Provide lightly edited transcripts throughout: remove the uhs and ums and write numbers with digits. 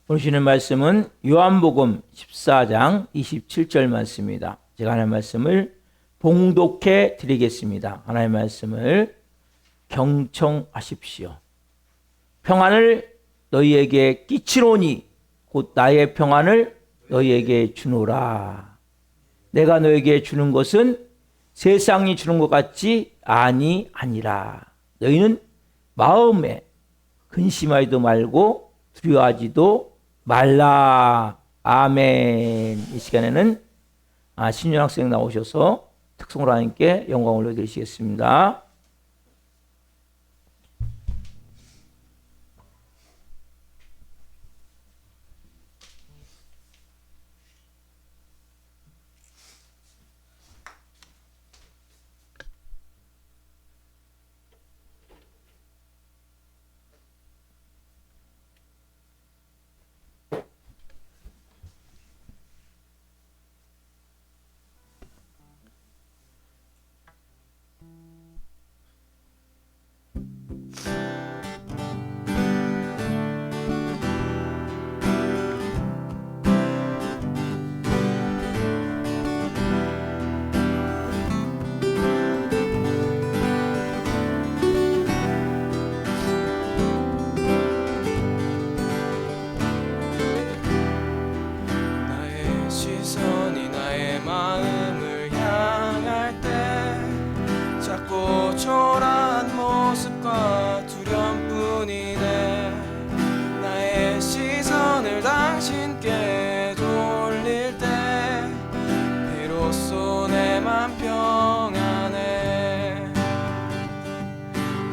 오늘 주시는 말씀은 요한복음 14장 27절 말씀입니다. 제가 하나님의 말씀을 봉독해 드리겠습니다. 하나님의 말씀을 경청하십시오. 평안을 너희에게 끼치노니 곧 나의 평안을 너희에게 주노라. 내가 너희에게 주는 것은 세상이 주는 것 같지 아니하니라. 너희는 마음에 근심하지도 말고 두려워하지도 말라. 아멘. 이 시간에는 신윤 학생 나오셔서 특성으로 하나님께 영광을 올려드리시겠습니다. 초라한 모습과 두려움뿐이네. 나의 시선을 당신께 돌릴 때 비로소 내 맘 평안해.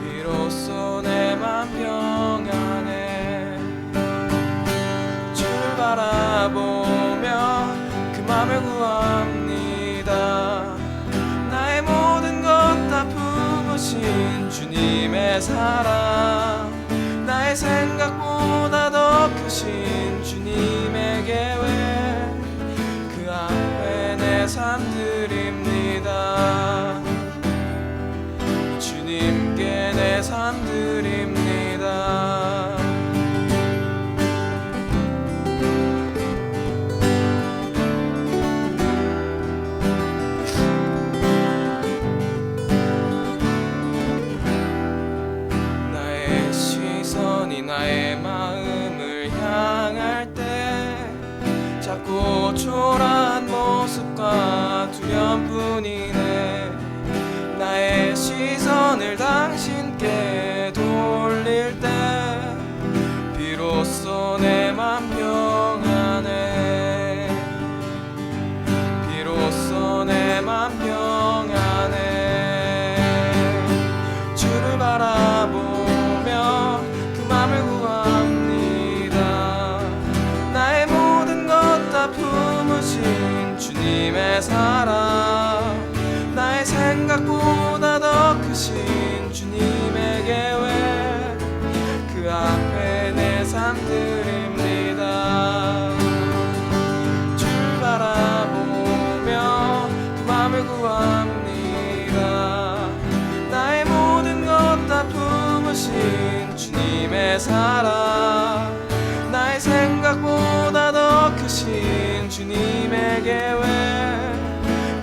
비로소 내 맘 평안해. 주를 바라보며 그 맘을 구합니다. 나의 모든 것 다 부으신 주님의 사랑, 나의 생각보다 더 크신 주님의 계획, 그 앞에 내 삶 드립니다. 주님께 내 삶 드립니다. 나의 마음을 향할 때 자꾸 초라한 모습과 두려움뿐이네. 나의 시선을 당신께 돌릴 때 비로소 내 맘 평안해. 비로소 내 맘 평안해. 주를 바라보며 맘을 구합니다. 나의 모든 것 다 품으신 주님의 사랑, 나의 생각보다 더 크신 주님의 계획, 그 앞에 내 삶 드립니다. 주를 바라보며 그 맘을 구합니다. 나의 모든 것 다 품으신 주님의 사랑, 나의 생각보다 더 크신 주님의 계획,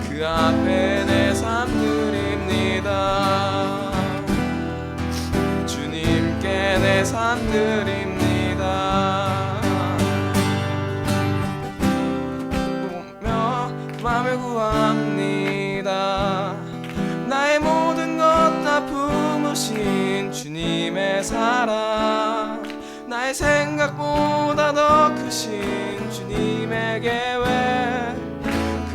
그 앞에 내 삶 드립니다. 주님께 내 삶 드립니다. 보며 맘을 구합니다. 나의 모든 것 다 품으신 주님의 사랑, 나의 생각보다 더 크신 주님의 계획,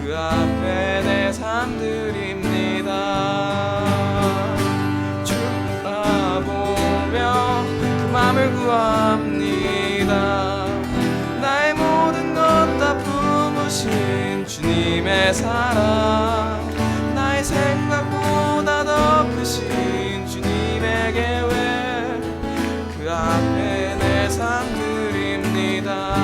그 앞에 내 삶 드립니다. 주를 바라보며 그 맘을 구합니다. 나의 모든 것 다 품으신 주님의 사랑, 나의 생각보다 더 크신 주님의 계획, 그 앞에 내 삶 드립니다.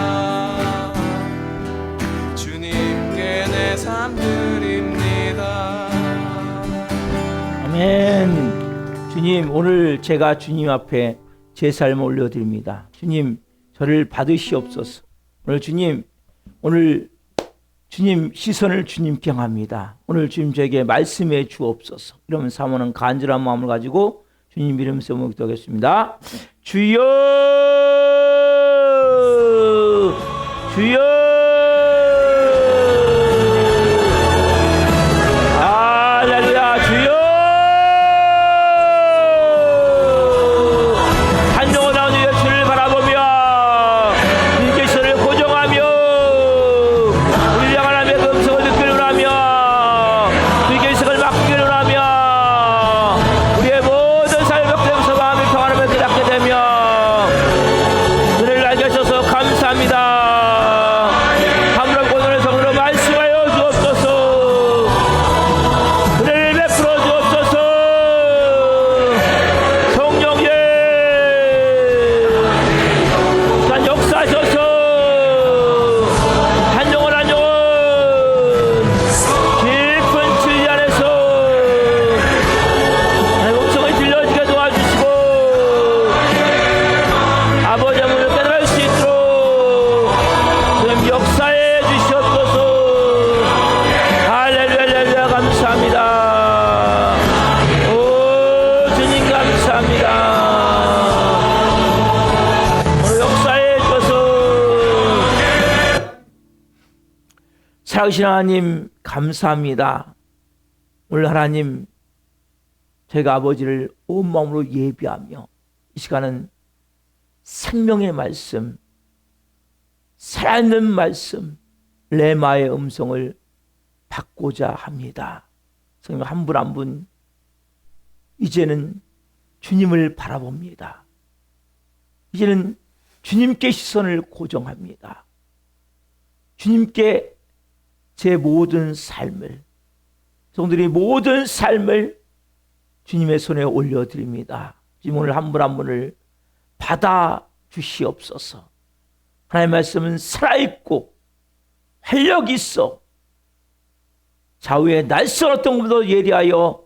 주님께 내 삶 드립니다. 아멘. 주님, 오늘 제가 주님 앞에 제 삶을 올려드립니다. 주님, 저를 받으시옵소서. 오늘 주님 시선을 주님께 향합니다. 오늘 주님 저에게 말씀해 주옵소서. 이러면 사모는 간절한 마음을 가지고 주님 이름으로 기도하겠습니다. 주여, 주여. 살아계신 하나님 감사합니다. 오늘 하나님 저희가 아버지를 온 마음으로 예비하며 이 시간은 생명의 말씀, 살아있는 말씀, 레마의 음성을 받고자 합니다. 성령 한 분 한 분 이제는 주님을 바라봅니다. 이제는 주님께 시선을 고정합니다. 주님께 제 모든 삶을, 성도들이 모든 삶을 주님의 손에 올려드립니다. 주님 오늘 한 분 한 분을 받아 주시옵소서. 하나님의 말씀은 살아있고 활력 있어 좌우의 날선 어떤 것보다 예리하여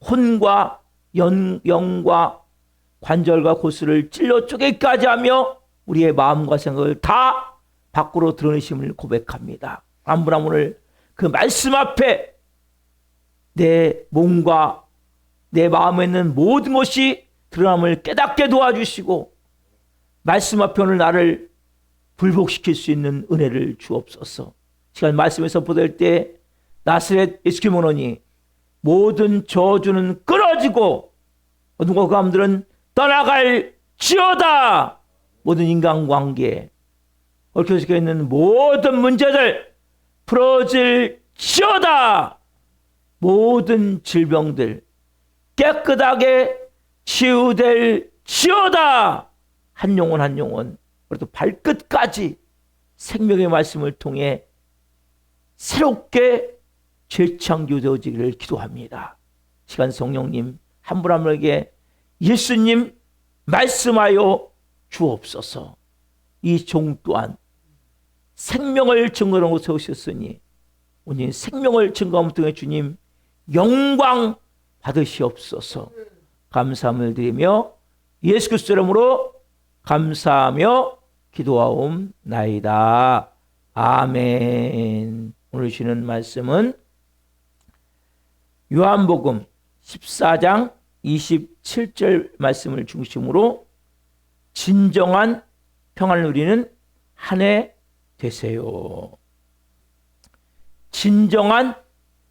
혼과 영과 관절과 고수를 찔러 쪼개기까지 하며 우리의 마음과 생각을 다 밖으로 드러내심을 고백합니다. 한 분 한 분을 그 말씀 앞에 내 몸과 내 마음에 있는 모든 것이 드러남을 깨닫게 도와주시고 말씀 앞에 오늘 나를 불복시킬 수 있는 은혜를 주옵소서. 시간 말씀에서 보될 때 나사렛 예수 그리스도니 모든 저주는 끊어지고 모든 고감들은 떠나갈 지어다. 모든 인간관계 얽혀져 있는 모든 문제들 풀어질 지어다. 모든 질병들 깨끗하게 치유될 지어다. 한 영혼 한 영혼 그래도 발끝까지 생명의 말씀을 통해 새롭게 재창조되어지기를 기도합니다. 시간 성령님 한 분 한 분에게 예수님 말씀하여 주옵소서. 이 종 또한 생명을 증거하고 세우셨으니 오늘 생명을 증거함을 통해 주님 영광 받으시옵소서. 감사함을 드리며 예수 그리스도 이름으로 감사하며 기도하옵나이다. 아멘. 오늘 주시는 말씀은 요한복음 14장 27절 말씀을 중심으로 진정한 평안을 누리는 한 해 되세요. 진정한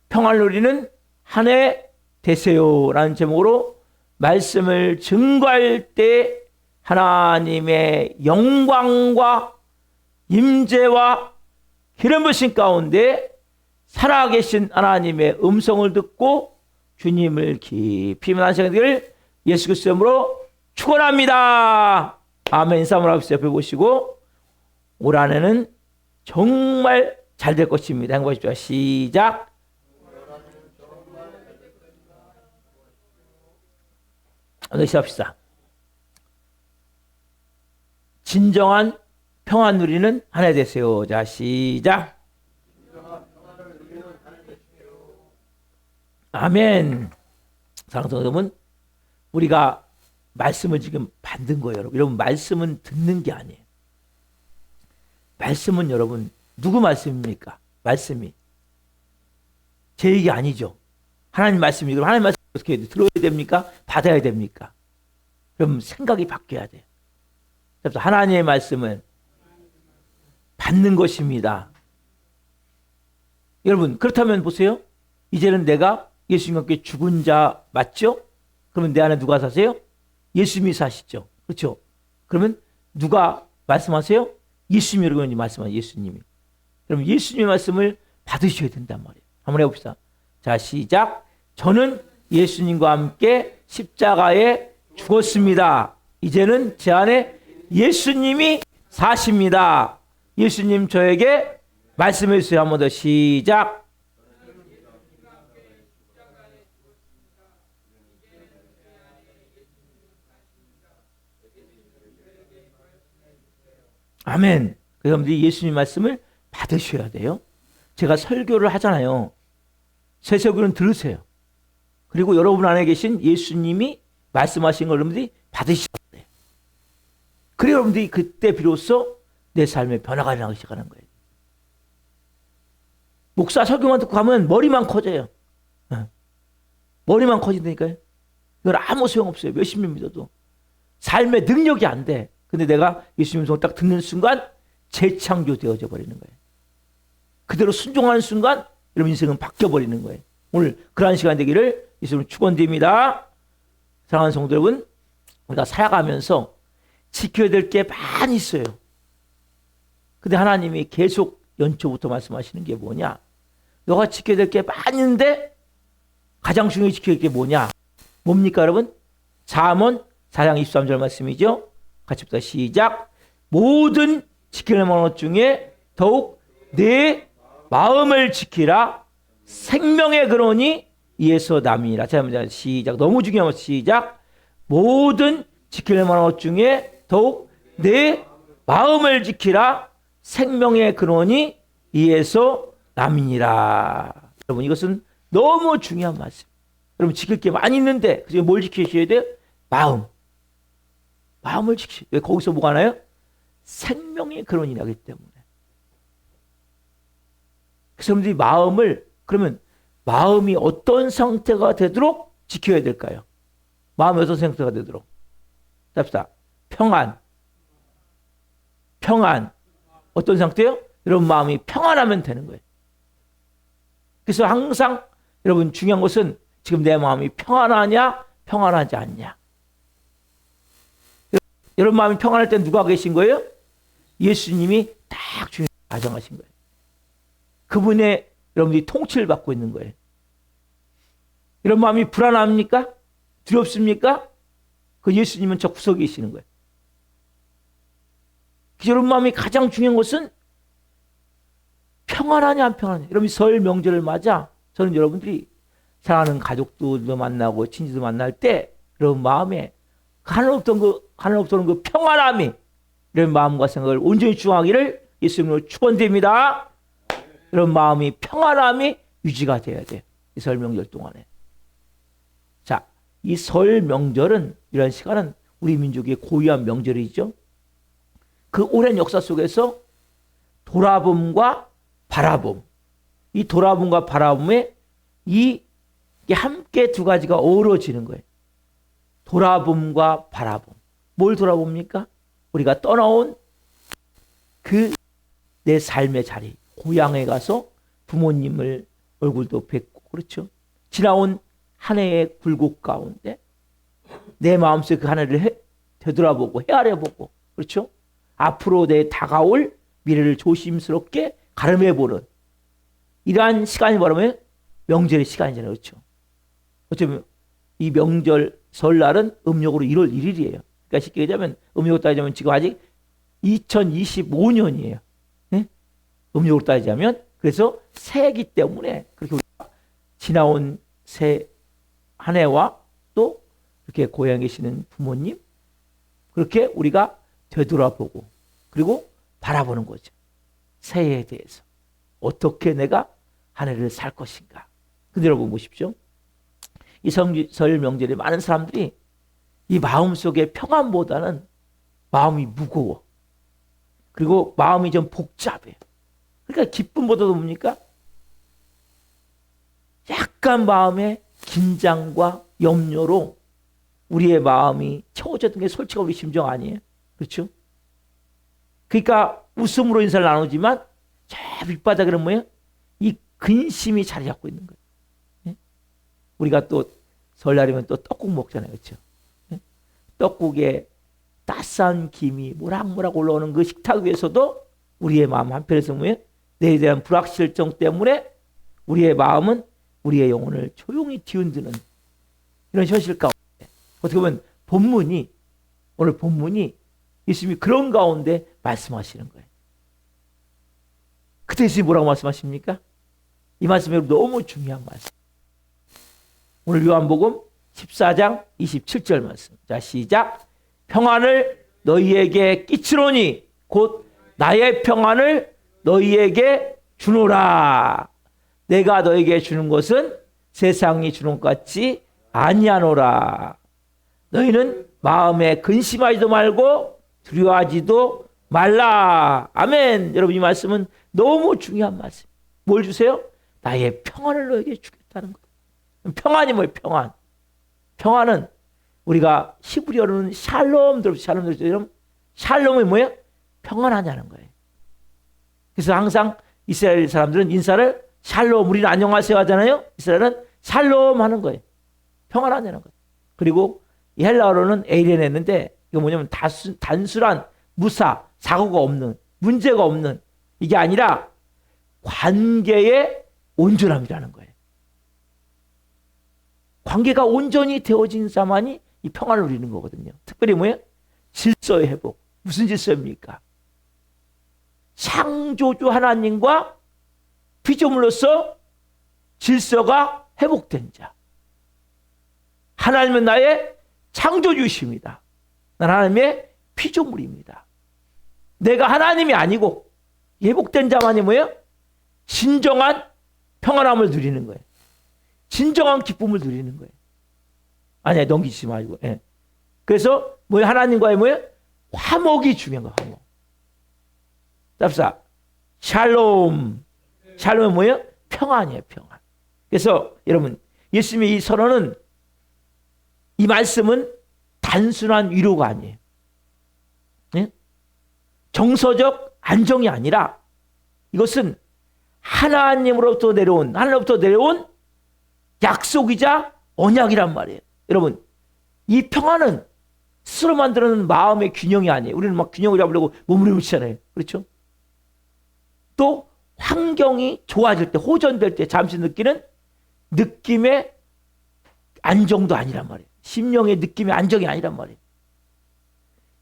평안을 누리는 한 해 되세요 라는 제목으로 말씀을 증거할 때 하나님의 영광과 임재와 기름 부으심 가운데 살아계신 하나님의 음성을 듣고 주님을 깊이 만난 시간이 되기를 예수 그리스도 이름으로 축원합니다. 아멘. 인사 한번 하십시오. 옆에 보시고 올 한해는 정말 잘 될 것입니다. 행복하십시오. 시작. 시작합시다. 진정한 평안 누리는 한 해 되세요. 자, 시작. 아멘. 사랑하는 여러분, 우리가 말씀을 지금 받는 거예요. 여러분, 말씀은 듣는 게 아니에요. 말씀은 여러분 누구 말씀입니까? 말씀이 제 얘기 아니죠. 하나님 말씀이. 그럼 하나님 말씀 어떻게 해야 돼? 들어야 됩니까? 받아야 됩니까? 그럼 생각이 바뀌어야 돼요. 그래서 하나님의 말씀은 받는 것입니다. 여러분 그렇다면 보세요. 이제는 내가 예수님과 함께 죽은 자 맞죠? 그러면 내 안에 누가 사세요? 예수님이 사시죠. 그렇죠? 그러면 누가 말씀하세요? 예수님이 말씀하세요. 예수님이. 그럼 예수님의 말씀을 받으셔야 된단 말이에요. 한번 해봅시다. 자, 시작. 저는 예수님과 함께 십자가에 죽었습니다. 이제는 제 안에 예수님이 사십니다. 예수님 저에게 말씀해 주세요. 한 번 더 시작. 아멘. 그래서 여러분들이 예수님 말씀을 받으셔야 돼요. 제가 설교를 하잖아요. 제 설교는 들으세요. 그리고 여러분 안에 계신 예수님이 말씀하신 걸 여러분들이 받으셔야 돼요. 그래야 여러분들이 그때 비로소 내 삶에 변화가 일어나기 시작하는 거예요. 목사 설교만 듣고 가면 머리만 커져요. 머리만 커진다니까요. 이건 아무 소용없어요. 몇십 년 믿어도. 삶의 능력이 안 돼. 근데 내가 예수님 성을 딱 듣는 순간 재창조되어져 버리는 거예요. 그대로 순종하는 순간 여러분 인생은 바뀌어버리는 거예요. 오늘 그러한 시간 되기를 예수님 축원드립니다. 사랑하는 성도 여러분, 우리가 살아가면서 지켜야 될 게 많이 있어요. 근데 하나님이 계속 연초부터 말씀하시는 게 뭐냐? 너가 지켜야 될 게 많이 있는데 가장 중요히 지켜야 될 게 뭐냐? 뭡니까 여러분? 잠언 4장 23절 말씀이죠. 같이 봅시다. 시작. 모든 지킬 만한 것 중에 더욱 내 마음을 지키라. 생명의 근원이 이에서 남이니라. 자, 시작. 너무 중요한 것. 시작. 모든 지킬 만한 것 중에 더욱 내 마음을 지키라. 생명의 근원이 이에서 남이니라. 여러분 이것은 너무 중요한 말씀. 여러분 지킬 게 많이 있는데 그중에 뭘 지키셔야 돼요? 마음. 마음을 지키셔야 돼요. 왜 거기서 뭐가 나요? 생명의 근원이 나기 때문에. 그래서 여러분들이 마음을 그러면 마음이 어떤 상태가 되도록 지켜야 될까요? 마음이 어떤 상태가 되도록. 답시다. 평안. 평안. 어떤 상태요? 여러분 마음이 평안하면 되는 거예요. 그래서 항상 여러분 중요한 것은 지금 내 마음이 평안하냐 평안하지 않냐. 여러분 마음이 평안할 때 누가 계신 거예요? 예수님이 딱 중요하게 가정하신 거예요. 그분의 여러분들이 통치를 받고 있는 거예요. 이런 마음이 불안합니까? 두렵습니까? 그 예수님은 저 구석에 계시는 거예요. 여러분 마음이 가장 중요한 것은 평안하냐 안 평안하냐. 여러분 설 명절을 맞아 저는 여러분들이 사랑하는 가족들도 만나고 친지도 만날 때 여러분 마음에 하늘없던 그 평안함이 이런 마음과 생각을 온전히 중하기를 예수님으로 축원드립니다. 이런 마음이 평안함이 유지가 돼야 돼. 이 설 명절 동안에. 자, 이 설 명절은 이런 시간은 우리 민족의 고유한 명절이죠. 그 오랜 역사 속에서 돌아봄과 바라봄, 이 돌아봄과 바라봄에 이게 함께 두 가지가 어우러지는 거예요. 돌아봄과 바라봄. 뭘 돌아봅니까? 우리가 떠나온 그 내 삶의 자리, 고향에 가서 부모님을 얼굴도 뵙고, 그렇죠? 지나온 한 해의 굴곡 가운데 내 마음속에 그 한 해를 되돌아보고 헤아려보고, 그렇죠? 앞으로 내 다가올 미래를 조심스럽게 가름해보는 이러한 시간이 뭐라면 명절의 시간이잖아요. 그렇죠? 어쩌면 이 명절 설날은 음력으로 1월 1일이에요. 그러니까 쉽게 얘기하면 음력으로 따지자면 지금 아직 2025년이에요. 네? 음력으로 따지자면. 그래서 새해기 때문에 그렇게 우리가 지나온 새 한 해와 또 이렇게 고향에 계시는 부모님 그렇게 우리가 되돌아보고 그리고 바라보는 거죠. 새해에 대해서 어떻게 내가 한 해를 살 것인가. 근데 여러분 보십시오. 이 설 명절에 많은 사람들이 이 마음속에 평안보다는 마음이 무거워. 그리고 마음이 좀 복잡해요. 그러니까 기쁨보다도 뭡니까? 약간 마음에 긴장과 염려로 우리의 마음이 채워졌던 게 솔직한 우리 심정 아니에요? 그렇죠? 그러니까 웃음으로 인사를 나누지만 저 밑바닥에는 뭐예요? 이 근심이 자리 잡고 있는 거예요. 예? 우리가 또 설날이면 또 떡국 먹잖아요. 그렇죠? 예? 떡국에 따스한 김이 모락모락 올라오는 그 식탁 위에서도 우리의 마음 한편에서 뭐예요? 내일에 대한 불확실성 때문에 우리의 마음은 우리의 영혼을 조용히 뒤흔드는 이런 현실 가운데 어떻게 보면 오늘 본문이 예수님이 그런 가운데 말씀하시는 거예요. 그때 예수님이 뭐라고 말씀하십니까? 이 말씀이 너무 중요한 말씀. 오늘 요한복음 14장 27절 말씀. 자, 시작. 평안을 너희에게 끼치노니 곧 나의 평안을 너희에게 주노라. 내가 너희에게 주는 것은 세상이 주는 것 같지 아니하노라. 너희는 마음에 근심하지도 말고 두려워하지도 말라. 아멘. 여러분, 이 말씀은 너무 중요한 말씀. 뭘 주세요? 나의 평안을 너에게 주겠다는 것. 평안이 뭐예요? 평안. 평안은 우리가 히브리어로는 샬롬 들었죠. 여러분, 샬롬이 뭐예요? 평안하냐는 거예요. 그래서 항상 이스라엘 사람들은 인사를 샬롬, 우리는 안녕하세요 하잖아요. 이스라엘은 샬롬 하는 거예요. 평안하냐는 거예요. 그리고 이 헬라어로는 에이렌 했는데 이거 뭐냐면 단순한 무사, 사고가 없는, 문제가 없는 이게 아니라 관계의 온전함이라는 거예요. 관계가 온전히 되어진 사람만이 이 평안을 누리는 거거든요. 특별히 뭐예요? 질서의 회복. 무슨 질서입니까? 창조주 하나님과 피조물로서 질서가 회복된 자. 하나님은 나의 창조주이십니다. 난 하나님의 피조물입니다. 내가 하나님이 아니고 회복된 자만이 뭐예요? 진정한 평안함을 누리는 거예요. 진정한 기쁨을 누리는 거예요. 아니야, 넘기지 말고. 예. 그래서 뭐예요? 하나님과의 뭐예요? 화목이 중요한 거예요. 화목. 답사. 샬롬. 샬롬은 뭐예요? 평안이에요. 평안. 그래서 여러분, 예수님의 이 선언은, 이 말씀은 단순한 위로가 아니에요. 예? 정서적 안정이 아니라 이것은 하나님으로부터 내려온 약속이자 언약이란 말이에요. 여러분, 이 평안은 스스로 만드는 마음의 균형이 아니에요. 우리는 막 균형을 잡으려고 몸을 붙이잖아요. 그렇죠? 또 환경이 좋아질 때, 호전될 때 잠시 느끼는 느낌의 안정도 아니란 말이에요. 심령의 느낌의 안정이 아니란 말이에요.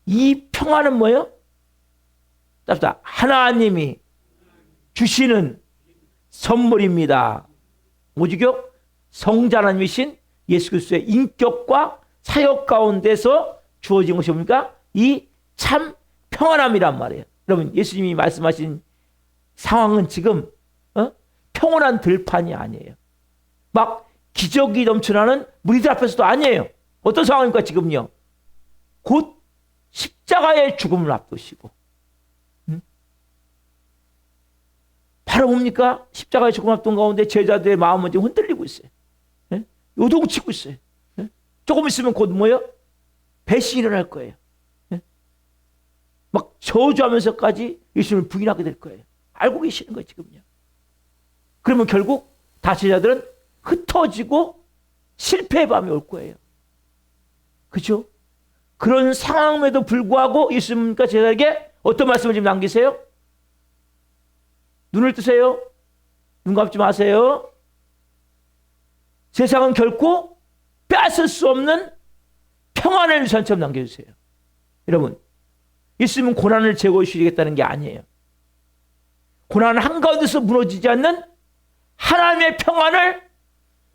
이 평안은 뭐예요? 답답. 하나님이 주시는 선물입니다. 오직요 성자 하나님이신 예수 그리스도의 인격과 사역 가운데서 주어진 것이 뭡니까? 이 참 평안함이란 말이에요. 여러분, 예수님이 말씀하신 상황은 지금 평온한 들판이 아니에요. 막 기적이 넘쳐나는 무리들 앞에서도 아니에요. 어떤 상황입니까 지금요? 곧 십자가의 죽음을 앞두시고, 바로 뭡니까? 십자가의 죽음 앞둔 가운데 제자들의 마음은 지금 흔들리고 있어요. 예? 요동치고 있어요. 예? 조금 있으면 곧 뭐예요? 배신이 일어날 거예요. 예? 막 저주하면서까지 예수님을 부인하게 될 거예요. 알고 계시는 거예요 지금요. 그러면 결국 다 제자들은 흩어지고 실패의 밤이 올 거예요. 그렇죠? 그런 상황에도 불구하고 예수님과 제자에게 어떤 말씀을 지금 남기세요? 눈을 뜨세요. 눈 감지 마세요. 세상은 결코 빼앗을 수 없는 평안의 유산처럼 남겨주세요. 여러분, 예수님은 고난을 제거해 주시겠다는 게 아니에요. 고난 한가운데서 무너지지 않는 하나님의 평안을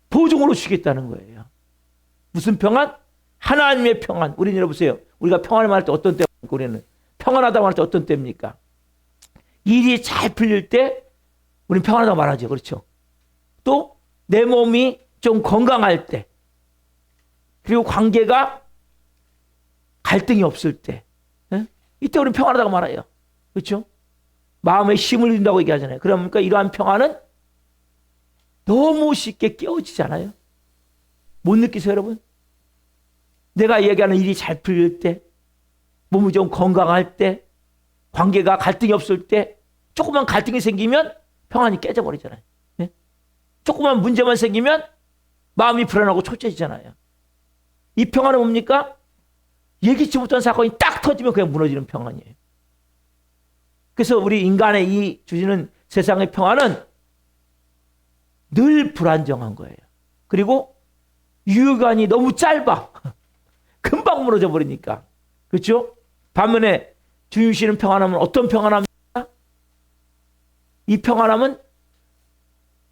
보증으로 주시겠다는 거예요. 무슨 평안? 하나님의 평안. 우리는 여러분보세요. 우리가 평안을 말할 때 어떤 때입니까? 우리는 평안하다고 할 때 어떤 때입니까? 일이 잘 풀릴 때 우리는 평안하다고 말하죠. 그렇죠? 또 내 몸이 좀 건강할 때, 그리고 관계가 갈등이 없을 때, 이때 우리는 평안하다고 말해요. 그렇죠? 마음에 힘을 준다고 얘기하잖아요. 그러니까 이러한 평안은 너무 쉽게 깨어지잖아요. 못 느끼세요, 여러분? 내가 얘기하는 일이 잘 풀릴 때, 몸이 좀 건강할 때, 관계가 갈등이 없을 때, 조그만 갈등이 생기면 평안이 깨져버리잖아요. 예? 조그만 문제만 생기면 마음이 불안하고 초조해지잖아요. 이 평안은 뭡니까? 예기치 못한 사건이 딱 터지면 그냥 무너지는 평안이에요. 그래서 우리 인간의 이 주시는 세상의 평안은 늘 불안정한 거예요. 그리고 유효기간이 너무 짧아. 금방 무너져 버리니까. 그렇죠? 반면에 주님 주시는 평안함은 어떤 평안함입니까? 이 평안함은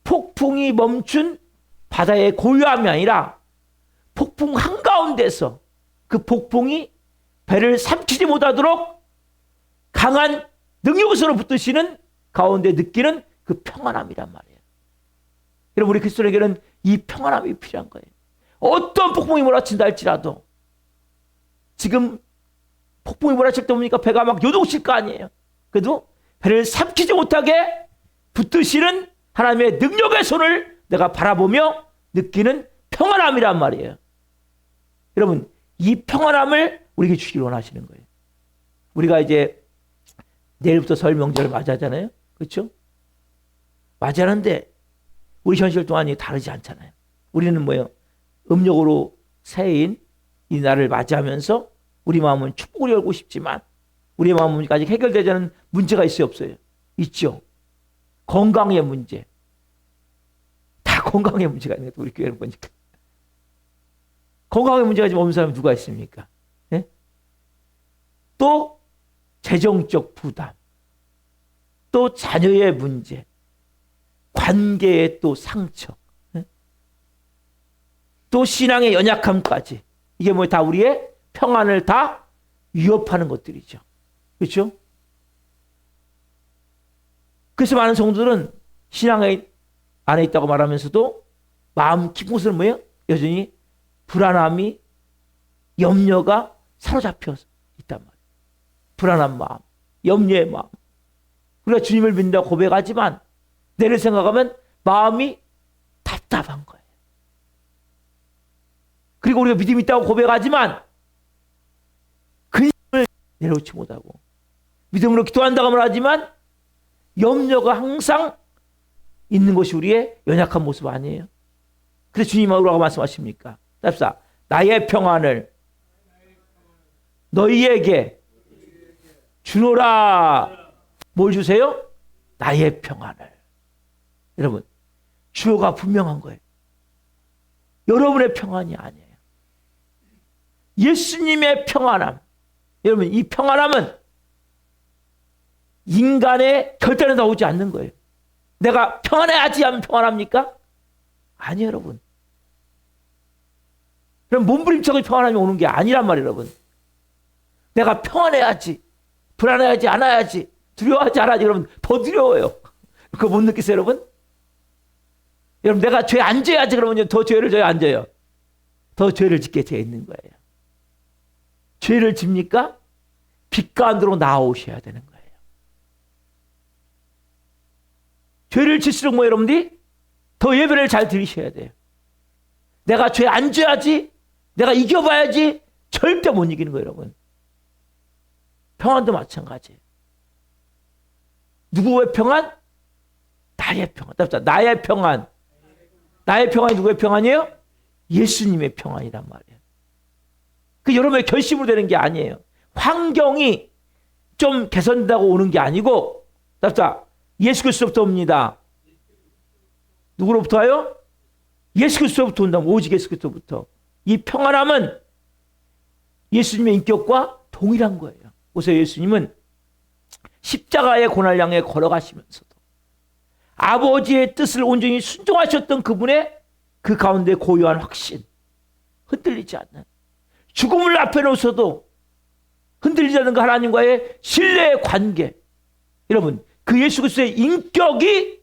폭풍이 멈춘 바다의 고요함이 아니라 폭풍 한가운데서 그 폭풍이 배를 삼키지 못하도록 강한 능력으로 붙드시는 가운데 느끼는 그 평안함이란 말이에요. 여러분, 우리 그리스도인에게는 이 평안함이 필요한 거예요. 어떤 폭풍이 몰아친다 할지라도 지금 폭풍이 몰아칠 때 보니까 배가 막 요동칠 거 아니에요. 그래도 배를 삼키지 못하게 붙드시는 하나님의 능력의 손을 내가 바라보며 느끼는 평안함이란 말이에요. 여러분, 이 평안함을 우리에게 주시길 원하시는 거예요. 우리가 이제 내일부터 설 명절을 맞이하잖아요. 그렇죠? 맞이하는데 우리 현실 동안이 다르지 않잖아요. 우리는 뭐예요? 음력으로 새해인 이 날을 맞이하면서 우리 마음은 축복을 열고 싶지만 우리 마음은 아직 해결되지 않은 문제가 있어요, 없어요? 있죠. 건강의 문제. 다 건강의 문제가 있는 것도 우리 교회는 보니까. 건강의 문제가 지금 없는 사람이 누가 있습니까? 네? 또 재정적 부담, 또 자녀의 문제, 관계의 또 상처, 네? 또 신앙의 연약함까지. 이게 뭐 다 우리의 평안을 다 위협하는 것들이죠. 그렇죠? 그래서 많은 성도들은 신앙 안에 있다고 말하면서도 마음 깊은 곳은 뭐예요? 여전히 불안함이, 염려가 사로잡혀 있단 말이에요. 불안한 마음, 염려의 마음. 우리가 주님을 믿는다고 고백하지만 내를 생각하면 마음이 답답한 거예요. 그리고 우리가 믿음 있다고 고백하지만 근심을 내려놓지 못하고 믿음으로 기도한다고 말하지만 염려가 항상 있는 것이 우리의 연약한 모습 아니에요? 그래서 주님은 뭐라고 말씀하십니까? 답사, 나의 평안을 너희에게 주노라. 뭘 주세요? 나의 평안을. 여러분, 주어가 분명한 거예요. 여러분의 평안이 아니에요. 예수님의 평안함. 여러분, 이 평안함은 인간의 결단에 나오지 않는 거예요. 내가 평안해야지 하면 평안합니까? 아니에요, 여러분. 그럼 몸부림쳐서 평안함이 오는 게 아니란 말이에요, 여러분. 내가 평안해야지, 불안해야지 않아야지, 두려워하지 않아야지, 여러분. 더 두려워요. 그거 못 느끼세요, 여러분? 여러분, 내가 죄 안 져야지 그러면 더 죄를 져야 안 져요? 더 죄를 짓게 되어 있는 거예요. 죄를 집니까? 빛 가운데로 나오셔야 되는 거예요. 죄를 짓을수록 뭐 여러분들이 더 예배를 잘 드리셔야 돼요. 내가 죄 안 져야지, 내가 이겨봐야지, 절대 못 이기는 거예요, 여러분. 평안도 마찬가지예요. 누구의 평안? 나의 평안. 나의 평안. 나의 평안이 누구의 평안이에요? 예수님의 평안이란 말이에요. 그 여러분의 결심으로 되는 게 아니에요. 환경이 좀 개선된다고 오는 게 아니고, 예수 그리스도부터 옵니다. 누구로부터 와요? 예수 그리스도부터 온다면 오직 예수 그리스도부터. 이 평안함은 예수님의 인격과 동일한 거예요. 보세요, 예수님은 십자가의 고난을 향해 걸어가시면서도 아버지의 뜻을 온전히 순종하셨던 그분의 그 가운데 고요한 확신, 흔들리지 않는, 죽음을 앞에 놓고서도 흔들리지 않는 그 하나님과의 신뢰의 관계. 여러분, 그 예수 그리스도의 인격이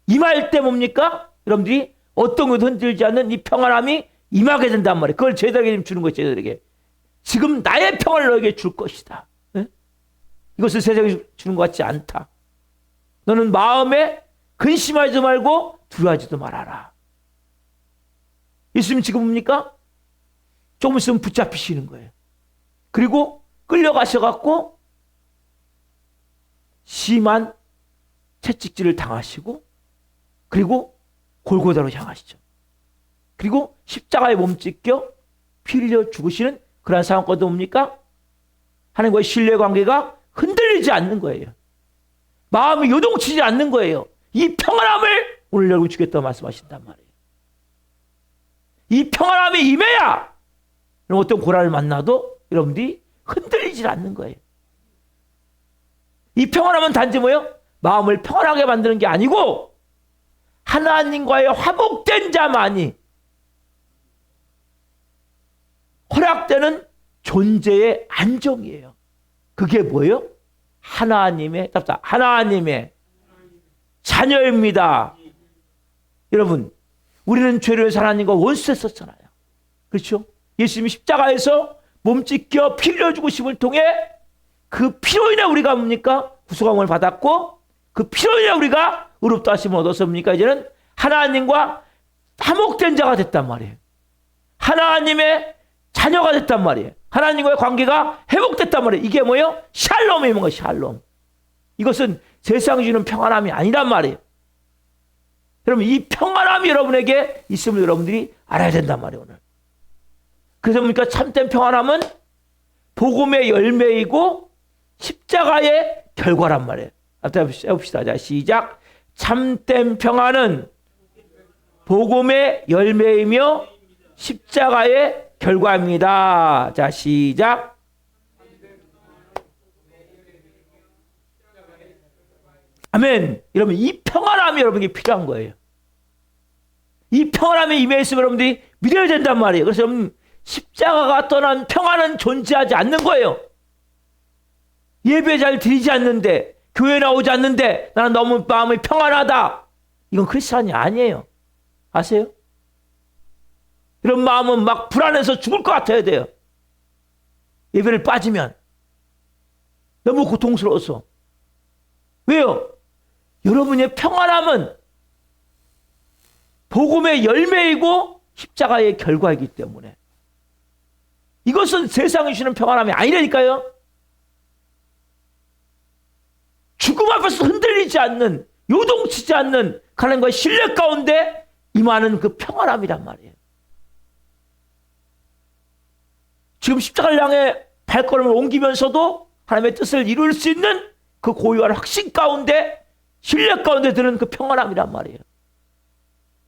임할 때 뭡니까? 여러분들이 어떤 것도 흔들리지 않는 이 평안함이 임하게 된단 말이에요. 그걸 제자들에게 주는 거예요. 제자들에게. 지금 나의 평안을 너에게 줄 것이다. 네? 이것을 세상이 주는 것 같지 않다. 너는 마음에 근심하지도 말고 두려워하지도 말아라. 예수님 지금 뭡니까? 조금 있으면 붙잡히시는 거예요. 그리고 끌려가셔갖고 심한 채찍질을 당하시고 그리고 골고다로 향하시죠. 그리고 십자가에 몸찢겨 피 흘려 죽으시는 그러한 상황과도 뭡니까? 하나님과의 신뢰관계가 흔들리지 않는 거예요. 마음이 요동치지 않는 거예요. 이 평안함을 오늘 여러분 주겠다고 말씀하신단 말이에요. 이 평안함이 임해야 어떤 고난을 만나도 여러분들이 흔들리지 않는 거예요. 이 평안함은 단지 뭐예요? 마음을 평안하게 만드는 게 아니고 하나님과의 화목된 자만이 허락되는 존재의 안정이에요. 그게 뭐예요? 하나님의 자녀입니다. 여러분, 우리는 죄를 위해서 하나님과 원수했었잖아요. 그렇죠? 예수님이 십자가에서 몸찢겨 피 흘려 죽으심을 통해 그 피로 인해 우리가 뭡니까? 구속함을 받았고 그 피로 인해 우리가 의롭다 하심을 얻어서 뭡니까? 이제는 하나님과 화목된 자가 됐단 말이에요. 하나님의 자녀가 됐단 말이에요. 하나님과의 관계가 회복됐단 말이에요. 이게 뭐예요? 샬롬이 뭔가 샬롬. 이것은 세상이 주는 평안함이 아니란 말이에요. 여러분, 이 평안함이 여러분에게 있음을 여러분들이 알아야 된단 말이에요, 오늘. 그래서 뭡니까? 참된 평안함은 복음의 열매이고 십자가의 결과란 말이에요. 앞에 해봅시다. 자, 시작. 참된 평안은 복음의 열매이며 십자가의 결과입니다. 자, 시작. 아멘. 여러분, 이 평안함이 여러분에게 필요한 거예요. 이 평안함에 임해 있으면 여러분들이 믿어야 된단 말이에요. 그래서 여러분, 십자가가 떠난 평안은 존재하지 않는 거예요. 예배 잘 드리지 않는데, 교회 나오지 않는데 나는 너무 마음이 평안하다. 이건 크리스찬이 아니에요. 아세요? 이런 마음은 막 불안해서 죽을 것 같아야 돼요. 예배를 빠지면 너무 고통스러워서. 왜요? 여러분의 평안함은 복음의 열매이고 십자가의 결과이기 때문에. 이것은 세상이 주는 평안함이 아니라니까요. 죽음 앞에서 흔들리지 않는, 요동치지 않는 하나님과의 신뢰 가운데 임하는 그 평안함이란 말이에요. 지금 십자가를 향해 발걸음을 옮기면서도 하나님의 뜻을 이룰 수 있는 그 고유한 확신 가운데, 신뢰 가운데 드는 그 평안함이란 말이에요.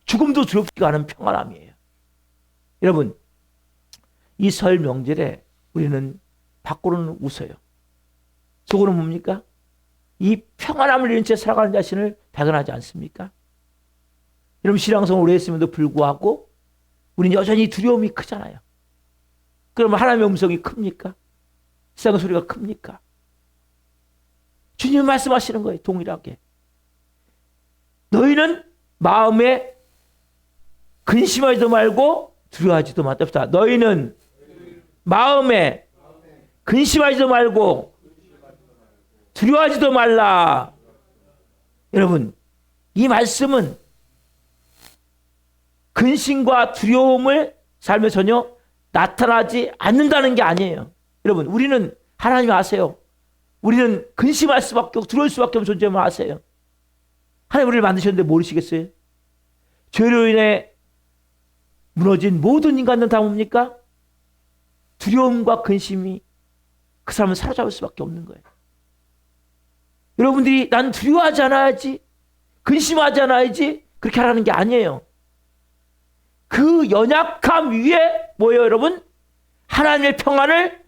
죽음도 두렵지가 않은 평안함이에요. 여러분, 이 설 명절에 우리는 밖으로는 웃어요. 속으로는 뭡니까? 이 평안함을 잃은 채 살아가는 자신을 발견하지 않습니까? 여러분, 신앙생활 오래 했음에도 불구하고 우리는 여전히 두려움이 크잖아요. 그러면 하나님의 음성이 큽니까? 세상의 소리가 큽니까? 주님 말씀하시는 거예요. 동일하게. 너희는 마음에 근심하지도 말고 두려워하지도 말다. 너희는 마음에 근심하지도 말고 두려워하지도 말라. 여러분, 이 말씀은 근심과 두려움을 삶에 전혀 나타나지 않는다는 게 아니에요. 여러분, 우리는 하나님 아세요. 우리는 근심할 수밖에 없고 두려울 수밖에 없는 존재만 아세요. 하나님 우리를 만드셨는데 모르시겠어요? 죄로 인해 무너진 모든 인간은 다 뭡니까? 두려움과 근심이 그 사람을 사로잡을 수밖에 없는 거예요. 여러분들이 난 두려워하지 않아야지, 근심하지 않아야지 그렇게 하라는 게 아니에요. 그 연약함 위에 뭐예요, 여러분? 하나님의 평안을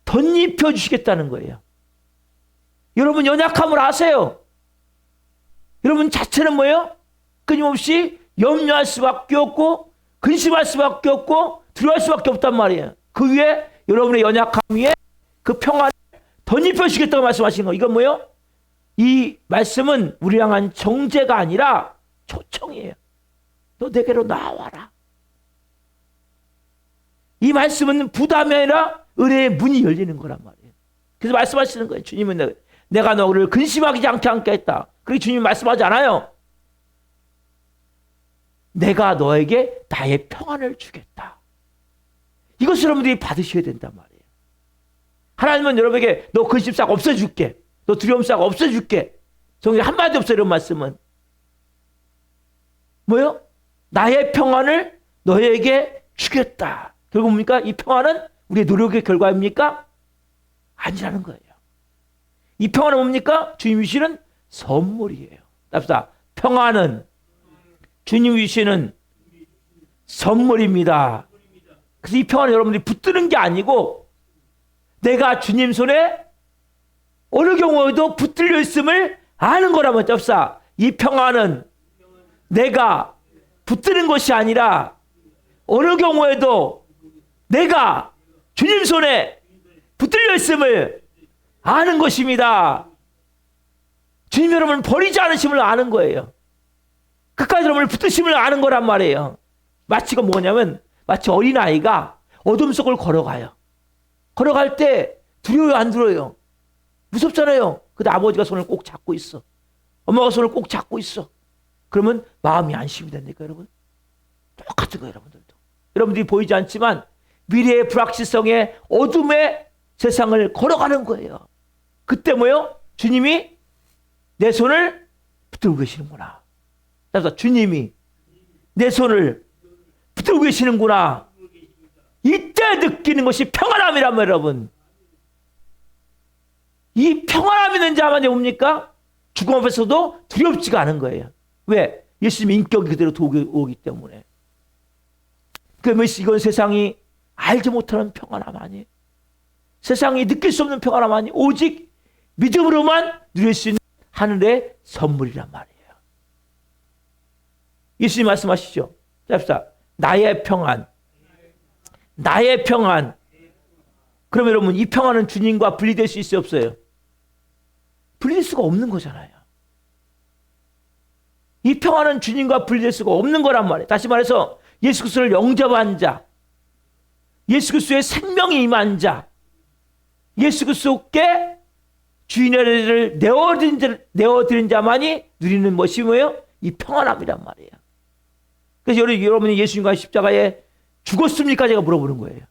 덧입혀 주시겠다는 거예요. 여러분 연약함을 아세요. 여러분 자체는 뭐예요? 끊임없이 염려할 수밖에 없고 근심할 수밖에 없고 두려워할 수밖에 없단 말이에요. 그 위에 여러분의 연약함 위에 그 평안을 덧입혀 주시겠다고 말씀하시는 거예요. 이건 뭐예요? 이 말씀은 우리 향한 정죄가 아니라 초청이에요. 너 내게로 나와라. 이 말씀은 부담이 아니라 은혜의 문이 열리는 거란 말이에요. 그래서 말씀하시는 거예요. 주님은 내가 너를 근심하지 않게 하겠다. 그렇게 주님이 말씀하지 않아요. 내가 너에게 나의 평안을 주겠다. 이것을 여러분들이 받으셔야 된단 말이에요. 하나님은 여러분에게 너 근심 싹 없애줄게. 너 두려움 싹 없애줄게. 성경에 한마디 없어요. 이런 말씀은. 뭐요? 나의 평안을 너에게 주겠다. 결국 뭡니까? 이 평안은 우리의 노력의 결과입니까? 아니라는 거예요. 이 평안은 뭡니까? 주님이 주시는 선물이에요. 답시다. 평안은 주님이 주시는 선물입니다. 그래서 이 평안은 여러분들이 붙드는 게 아니고 내가 주님 손에 어느 경우에도 붙들려 있음을 아는 거라면 답사. 이 평안은 내가 붙드는 것이 아니라 어느 경우에도 내가 주님 손에 붙들려 있음을 아는 것입니다. 주님 여러분을 버리지 않으심을 아는 거예요. 끝까지 여러분을 붙드심을 아는 거란 말이에요. 마치 이건 뭐냐면 마치 어린아이가 어둠 속을 걸어가요. 걸어갈 때 두려워요, 안 두려워요? 무섭잖아요. 근데 아버지가 손을 꼭 잡고 있어. 엄마가 손을 꼭 잡고 있어. 그러면 마음이 안심이 됩니까, 여러분? 똑같은 거예요, 여러분들도. 여러분들이 보이지 않지만 미래의 불확실성의 어둠의 세상을 걸어가는 거예요. 그때 뭐요? 주님이 내 손을 붙들고 계시는구나. 그래서 주님이 내 손을 붙들고 계시는구나. 이때 느끼는 것이 평안함이라면 여러분. 이 평안함 있는 자만이 뭡니까? 죽음 앞에서도 두렵지가 않은 거예요. 왜? 예수님 인격이 그대로 오기 때문에. 그러면 이건 세상이 알지 못하는 평안함 아니에요. 세상이 느낄 수 없는 평안함 아니에요. 오직 믿음으로만 누릴 수 있는 하늘의 선물이란 말이에요. 예수님 말씀하시죠. 잡시다. 나의 평안. 나의 평안. 그러면 여러분 이 평안은 주님과 분리될 수 있어요, 없어요? 분리될 수가 없는 거잖아요. 이 평안은 주님과 분리될 수가 없는 거란 말이에요. 다시 말해서 예수 그리스도를 영접한 자, 예수 그리스도의 생명이 임한 자, 예수 그리스도께 주인을 내어드린 자만이 누리는 것이 뭐예요? 이 평안함이란 말이에요. 그래서 여러분이 예수님과 십자가에 죽었습니까? 제가 물어보는 거예요.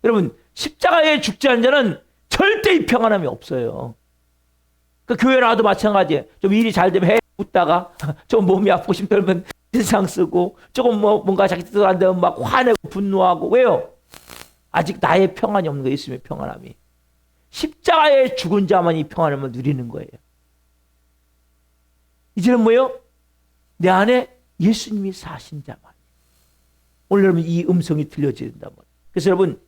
여러분 십자가에 죽지 않은 자는 절대 이 평안함이 없어요. 그 교회 나와도 마찬가지예요. 좀 일이 잘 되면 해 웃다가 좀 몸이 아프고 힘들면 세상 쓰고 조금 뭔가 자기 뜻대로 안 되면 막 화내고 분노하고. 왜요? 아직 나의 평안이 없는 거예요. 예수님의 평안함이. 십자가에 죽은 자만 이 평안함을 누리는 거예요. 이제는 뭐예요? 내 안에 예수님이 사신 자만. 오늘 여러분 이 음성이 들려져야 된단 말이에요. 그래서 여러분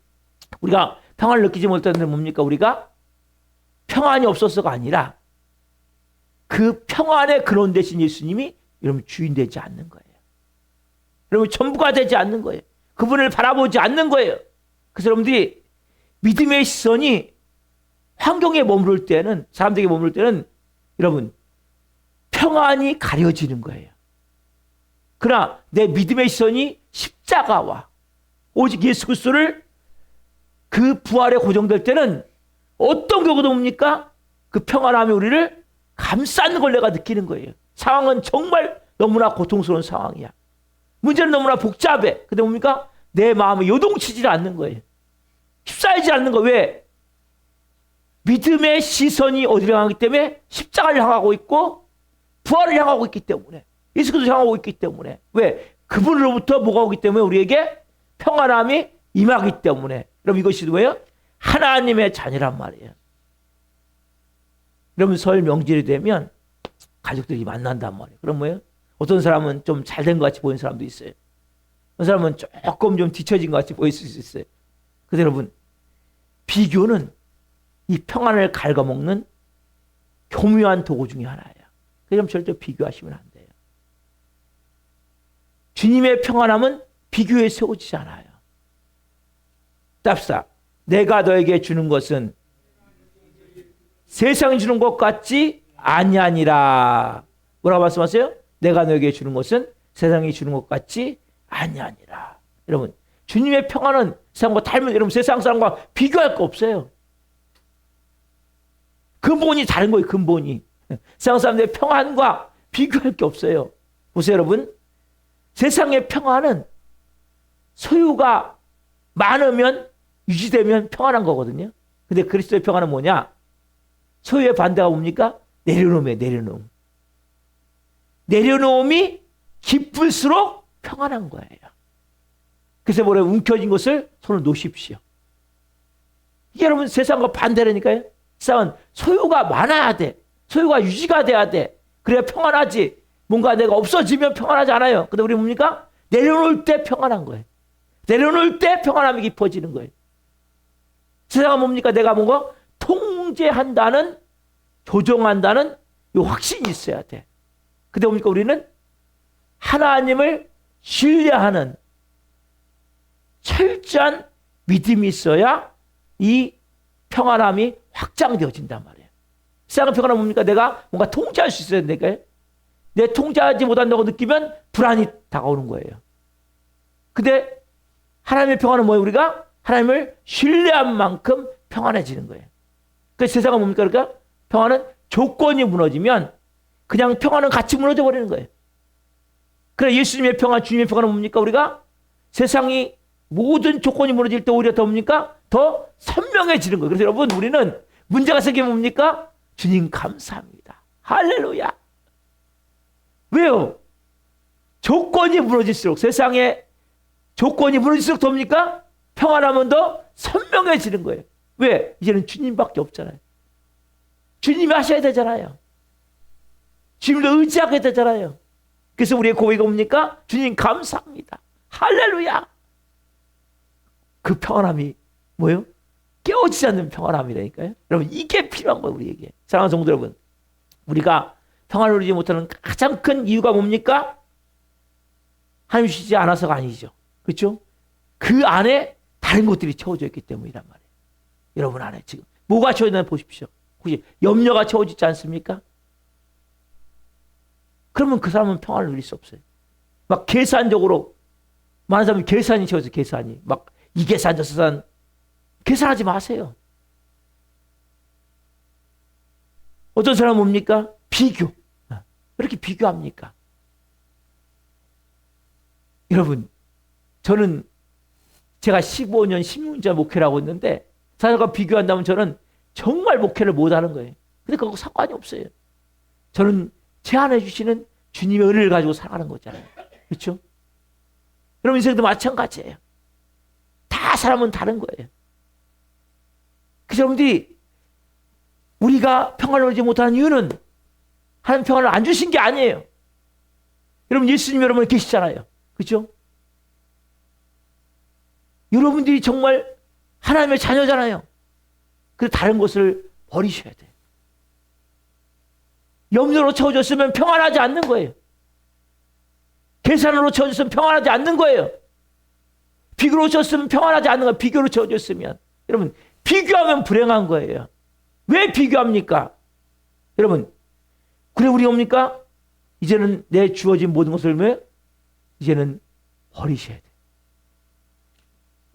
우리가 평안을 느끼지 못하는 데는 뭡니까? 우리가 평안이 없어서가 아니라 그 평안의 근원 되신 예수님이 여러분 주인 되지 않는 거예요. 여러분 전부가 되지 않는 거예요. 그분을 바라보지 않는 거예요. 그래서 여러분들이 믿음의 시선이 환경에 머무를 때는, 사람들에게 머무를 때는 여러분 평안이 가려지는 거예요. 그러나 내 믿음의 시선이 십자가와 오직 예수 그리스도를 그 부활에 고정될 때는 어떤 경우도 뭡니까? 그 평안함이 우리를 감싸는 걸 내가 느끼는 거예요. 상황은 정말 너무나 고통스러운 상황이야. 문제는 너무나 복잡해. 근데 뭡니까? 내 마음이 요동치지 않는 거예요. 휩싸이지 않는 거예요. 왜? 믿음의 시선이 어디를 향하기 때문에 십자가를 향하고 있고 부활을 향하고 있기 때문에, 예수 그리스도를 향하고 있기 때문에. 왜? 그분으로부터 뭐가 오기 때문에 우리에게 평안함이 임하기 때문에. 그럼 이것이 뭐예요? 하나님의 자녀란 말이에요. 여러분 설 명절이 되면 가족들이 만난단 말이에요. 그럼 뭐예요? 어떤 사람은 좀 잘된 것 같이 보이는 사람도 있어요. 어떤 사람은 조금 좀 뒤처진 것 같이 보일 수 있어요. 그런데 여러분 비교는 이 평안을 갉아먹는 교묘한 도구 중에 하나예요. 그럼 절대 비교하시면 안 돼요. 주님의 평안함은 비교에 세워지지 않아요. 답사. 내가 너에게 주는 것은 세상이 주는 것 같지 아니하니라. 뭐라고 말씀하세요? 내가 너에게 주는 것은 세상이 주는 것 같지 아니하니라. 여러분 주님의 평안은 세상과 닮은, 여러분 세상 사람과 비교할 거 없어요. 근본이 다른 거예요. 근본이. 세상 사람들의 평안과 비교할 게 없어요. 보세요, 여러분. 세상의 평안은 소유가 많으면 유지되면 평안한 거거든요. 근데 그리스도의 평안은 뭐냐? 소유의 반대가 뭡니까? 내려놓음이에요. 내려놓음. 내려놓음이 기쁠수록 평안한 거예요. 그래서 뭐래요? 움켜진 것을 손을 놓으십시오. 이게 여러분 세상과 반대라니까요. 세상은 소유가 많아야 돼. 소유가 유지가 돼야 돼. 그래야 평안하지. 뭔가 내가 없어지면 평안하지 않아요. 근데 우리 뭡니까? 내려놓을 때 평안한 거예요. 내려놓을 때 평안함이 깊어지는 거예요. 세상은 뭡니까? 내가 뭔가 통제한다는, 조정한다는 이 확신이 있어야 돼. 근데 뭡니까? 우리는 하나님을 신뢰하는 철저한 믿음이 있어야 이 평안함이 확장되어진단 말이에요. 세상의 평안은 뭡니까? 내가 뭔가 통제할 수 있어야 되니까요. 내 통제하지 못한다고 느끼면 불안이 다가오는 거예요. 근데 하나님의 평안은 뭐예요? 우리가 하나님을 신뢰한 만큼 평안해지는 거예요. 그래서 세상은 뭡니까? 그러니까 평안은 조건이 무너지면 그냥 평안은 같이 무너져 버리는 거예요. 그래 예수님의 평안, 주님의 평안은 뭡니까? 우리가 세상이 모든 조건이 무너질 때 오히려 더 뭡니까? 더 선명해지는 거예요. 그래서 여러분 우리는 문제가 생기면 뭡니까? 주님 감사합니다. 할렐루야. 왜요? 조건이 무너질수록, 세상에 조건이 무너질수록 뭡니까? 평안하면 더 선명해지는 거예요. 왜? 이제는 주님밖에 없잖아요. 주님이 하셔야 되잖아요. 주님도 의지하게 되잖아요. 그래서 우리의 고백이 뭡니까? 주님 감사합니다. 할렐루야. 그 평안함이 뭐예요? 깨어지지 않는 평안함이라니까요. 여러분 이게 필요한 거예요. 우리에게. 사랑하는 성도 여러분, 우리가 평안을 누리지 못하는 가장 큰 이유가 뭡니까? 하나님 주시지 않아서가 아니죠. 그렇죠? 그 안에 다른 것들이 채워져 있기 때문이란 말이에요. 여러분 안에 지금 뭐가 채워져 있나 보십시오. 혹시 염려가 채워져 있지 않습니까? 그러면 그 사람은 평안을 누릴 수 없어요. 막 계산적으로 많은 사람이 계산이 채워져, 계산이 막 이 계산 저 계산, 계산하지 마세요. 어떤 사람은 뭡니까? 비교. 왜 이렇게 비교합니까? 여러분, 저는 제가 15년, 16년 목회를 하고 있는데 사람과 비교한다면 저는 정말 목회를 못하는 거예요. 근데 그거 상관이 없어요. 저는 제 안에 주시는 주님의 은혜를 가지고 살아가는 거잖아요. 그렇죠? 여러분 인생도 마찬가지예요. 다 사람은 다른 거예요. 그래서 여러분들이 우리가 평안을 얻지 못하는 이유는 하나님 평안을 안 주신 게 아니에요. 여러분 예수님 여러분 계시잖아요. 그렇죠? 여러분들이 정말 하나님의 자녀잖아요. 그래서 다른 것을 버리셔야 돼요. 염려로 채워졌으면 평안하지 않는 거예요. 계산으로 채워졌으면 평안하지 않는 거예요. 비교로 채워졌으면 평안하지 않는 거예요. 비교로 채워졌으면. 여러분 비교하면 불행한 거예요. 왜 비교합니까? 여러분 그래 우리 뭡니까? 이제는 내 주어진 모든 것을 왜? 이제는 버리셔야 돼.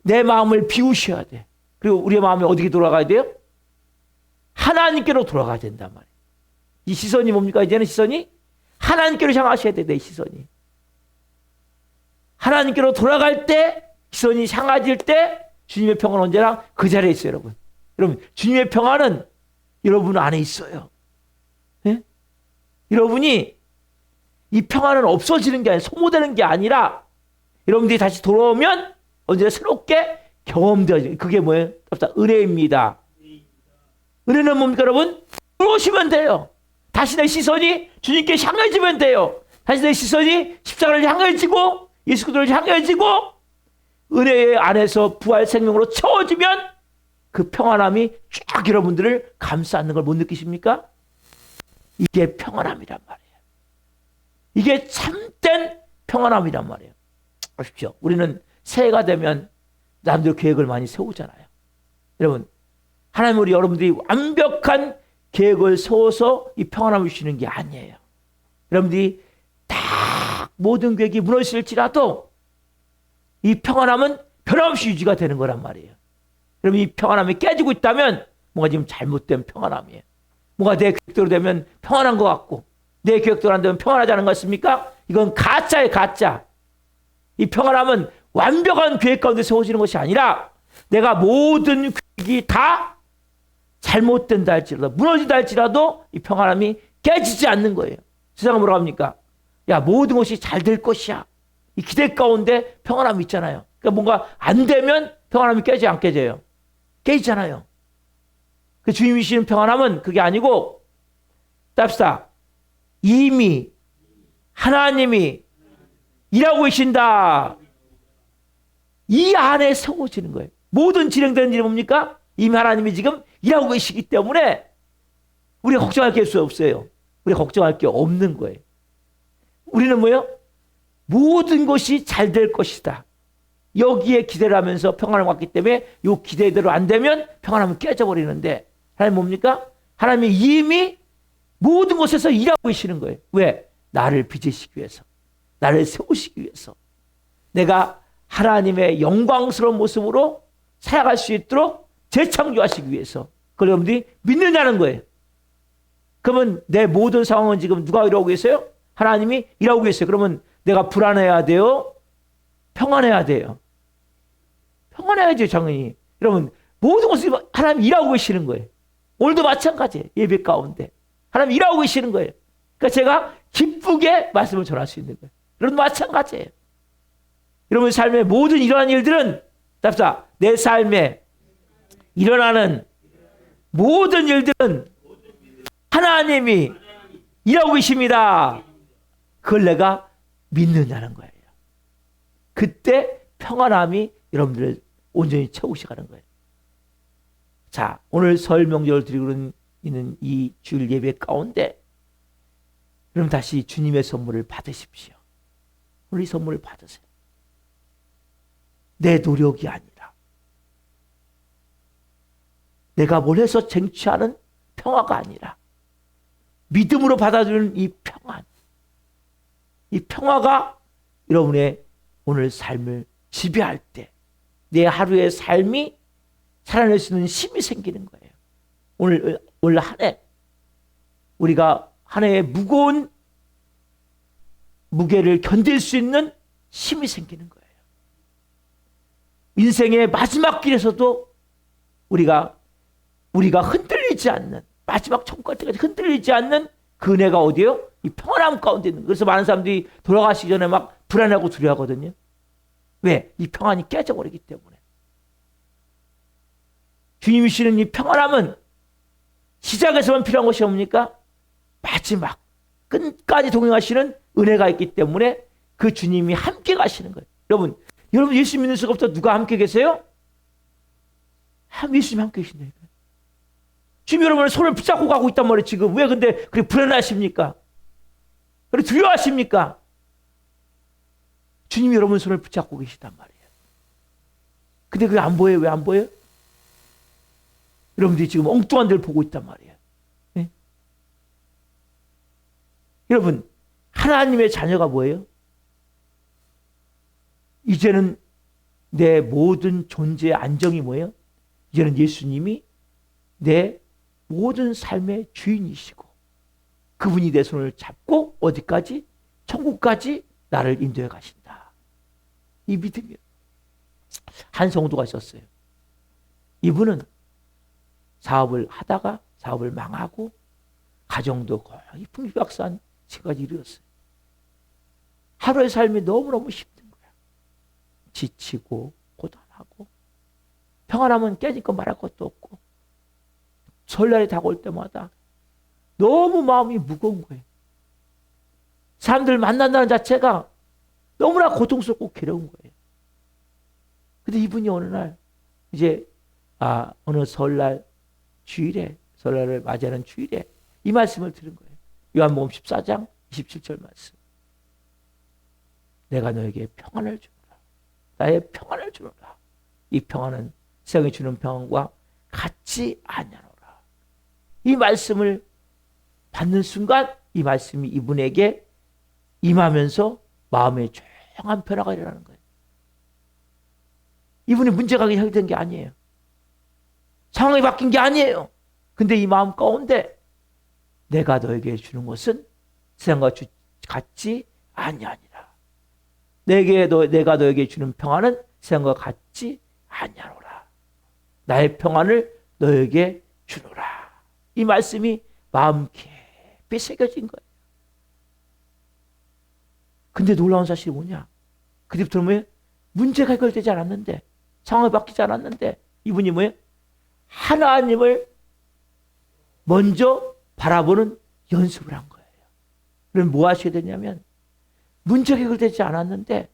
내 마음을 비우셔야 돼. 그리고 우리의 마음이 어디게 돌아가야 돼요? 하나님께로 돌아가야 된단 말이에요. 이 시선이 뭡니까? 이제는 시선이 하나님께로 향하셔야 돼. 내 시선이. 하나님께로 돌아갈 때 시선이 향해질 때 주님의 평안은 언제나 그 자리에 있어요. 여러분. 여러분 주님의 평안은 여러분 안에 있어요. 네? 여러분이 이 평안은 없어지는 게 아니라 소모되는 게 아니라 여러분들이 다시 돌아오면 언제나 새롭게 경험되어지는 그게 뭐예요? 은혜입니다. 은혜는 뭡니까 여러분? 들어오시면 돼요. 다시 내 시선이 주님께 향해지면 돼요. 다시 내 시선이 십자가를 향해지고 예수 그리스도를 향해지고 은혜의 안에서 부활 생명으로 채워지면 그 평안함이 쫙 여러분들을 감싸는 걸 못 느끼십니까? 이게 평안함이란 말이에요. 이게 참된 평안함이란 말이에요. 아십시오. 우리는 새해가 되면 남들 계획을 많이 세우잖아요. 여러분, 하나님 우리 여러분들이 완벽한 계획을 세워서 이 평안함을 주시는 게 아니에요. 여러분들이 다 모든 계획이 무너질지라도 이 평안함은 변함없이 유지가 되는 거란 말이에요. 여러분 이 평안함이 깨지고 있다면 뭔가 지금 잘못된 평안함이에요. 뭔가 내 계획대로 되면 평안한 것 같고 내 계획대로 안 되면 평안하지 않은 것 같습니까? 이건 가짜예요, 가짜. 이 평안함은 완벽한 계획 가운데 세워지는 것이 아니라 내가 모든 계획이 다 잘못된다 할지라도 무너진다 할지라도 이 평안함이 깨지지 않는 거예요. 세상은 뭐라고 합니까? 야, 모든 것이 잘 될 것이야. 이 기대 가운데 평안함이 있잖아요. 그러니까 뭔가 안 되면 평안함이 깨지 안 깨져요? 깨지잖아요. 그 주님이 주시는 평안함은 그게 아니고 답사 이미 하나님이 일하고 계신다. 이 안에 세워지는 거예요. 모든 진행되는 일이 뭡니까? 이미 하나님이 지금 일하고 계시기 때문에 우리가 걱정할 게 없어요. 우리가 걱정할 게 없는 거예요. 우리는 뭐예요? 모든 것이 잘 될 것이다. 여기에 기대를 하면서 평안을 갖기 때문에 이 기대대로 안 되면 평안함은 깨져버리는데 하나님 뭡니까? 하나님이 이미 모든 곳에서 일하고 계시는 거예요. 왜? 나를 빚으시기 위해서. 나를 세우시기 위해서. 내가 하나님의 영광스러운 모습으로 살아갈 수 있도록 재창조하시기 위해서. 그걸 여러분들이 믿느냐는 거예요. 그러면 내 모든 상황은 지금 누가 일하고 계세요? 하나님이 일하고 계세요. 그러면 내가 불안해야 돼요? 평안해야 돼요? 평안해야죠, 당연히. 여러분, 모든 것을 하나님이 일하고 계시는 거예요. 오늘도 마찬가지예요. 예배 가운데. 하나님 일하고 계시는 거예요. 그러니까 제가 기쁘게 말씀을 전할 수 있는 거예요. 여러분 마찬가지예요. 여러분 삶의 모든 이러한 일들은 답사 내 삶에 일어나는 모든 일들은 하나님이 일하고 계십니다. 그걸 내가 믿느냐는 거예요. 그때 평안함이 여러분들을 온전히 채우시가는 거예요. 자, 오늘 설 명절을 드리고 있는 이 주일 예배 가운데 그럼 다시 주님의 선물을 받으십시오. 오늘 이 선물을 받으세요. 내 노력이 아니라 내가 뭘 해서 쟁취하는 평화가 아니라 믿음으로 받아들이는 이 평안, 이 평화가 여러분의 오늘 삶을 지배할 때 내 하루의 삶이 살아낼 수 있는 힘이 생기는 거예요. 오늘 한 해 우리가 한 해의 무거운 무게를 견딜 수 있는 힘이 생기는 거예요. 인생의 마지막 길에서도 우리가 흔들리지 않는 마지막 천국 갈 때까지 흔들리지 않는 그 은혜가 어디예요? 이 평안함 가운데 있는 거예요. 그래서 많은 사람들이 돌아가시기 전에 막 불안하고 두려워하거든요. 왜? 이 평안이 깨져버리기 때문에. 주님이 주시는 이 평안함은 시작에서만 필요한 것이 뭡니까? 마지막 끝까지 동행하시는 은혜가 있기 때문에 그 주님이 함께 가시는 거예요. 여러분 예수 믿는 순간부터 누가 함께 계세요? 예수님이 함께 계신다니까요. 지금 여러분은 손을 붙잡고 가고 있단 말이에요. 지금 왜 근데 그렇게 불안하십니까? 그렇게 두려워하십니까? 주님이 여러분 손을 붙잡고 계시단 말이에요. 근데 그게 안 보여요? 왜 안 보여요? 여러분들이 지금 엉뚱한 데를 보고 있단 말이에요. 네? 여러분, 하나님의 자녀가 뭐예요? 이제는 내 모든 존재의 안정이 뭐예요? 이제는 예수님이 내 모든 삶의 주인이시고 그분이 내 손을 잡고 어디까지? 천국까지 나를 인도해 가신다. 이 믿음이요. 한 성도가 있었어요. 이분은 사업을 하다가 사업을 망하고 가정도 거의 풍비박산 지금까지 이르렀어요. 하루의 삶이 너무너무 힘든 거야. 지치고 고단하고 평안하면 깨지고 말할 것도 없고 설날이 다가올 때마다 너무 마음이 무거운 거예요. 사람들 만난다는 자체가 너무나 고통스럽고 괴로운 거예요. 근데 이분이 어느 날 이제 어느 설날 주일에 설날을 맞이하는 주일에 이 말씀을 들은 거예요. 요한복음 14장 27절 말씀. 내가 너에게 평안을 주노라. 나의 평안을 주노라. 이 평안은 세상이 주는 평안과 같지 아니하노라. 이 말씀을 받는 순간 이 말씀이 이분에게 임하면서 마음에 조용한 변화가 일어나는 거예요. 이분이 문제가 해결된 게 아니에요. 상황이 바뀐 게 아니에요. 근데 이 마음 가운데 내가 너에게 주는 것은 세상과 같지 아니하니라. 내가 너에게 주는 평안은 세상과 같지 아니하노라. 나의 평안을 너에게 주노라. 이 말씀이 마음 깊이 새겨진 거예요. 근데 놀라운 사실이 뭐냐? 그때부터 뭐예요? 문제가 해결되지 않았는데, 상황이 바뀌지 않았는데, 이분이 뭐예요? 하나님을 먼저 바라보는 연습을 한 거예요. 그럼 뭐 하셔야 되냐면, 문제가 해결되지 않았는데,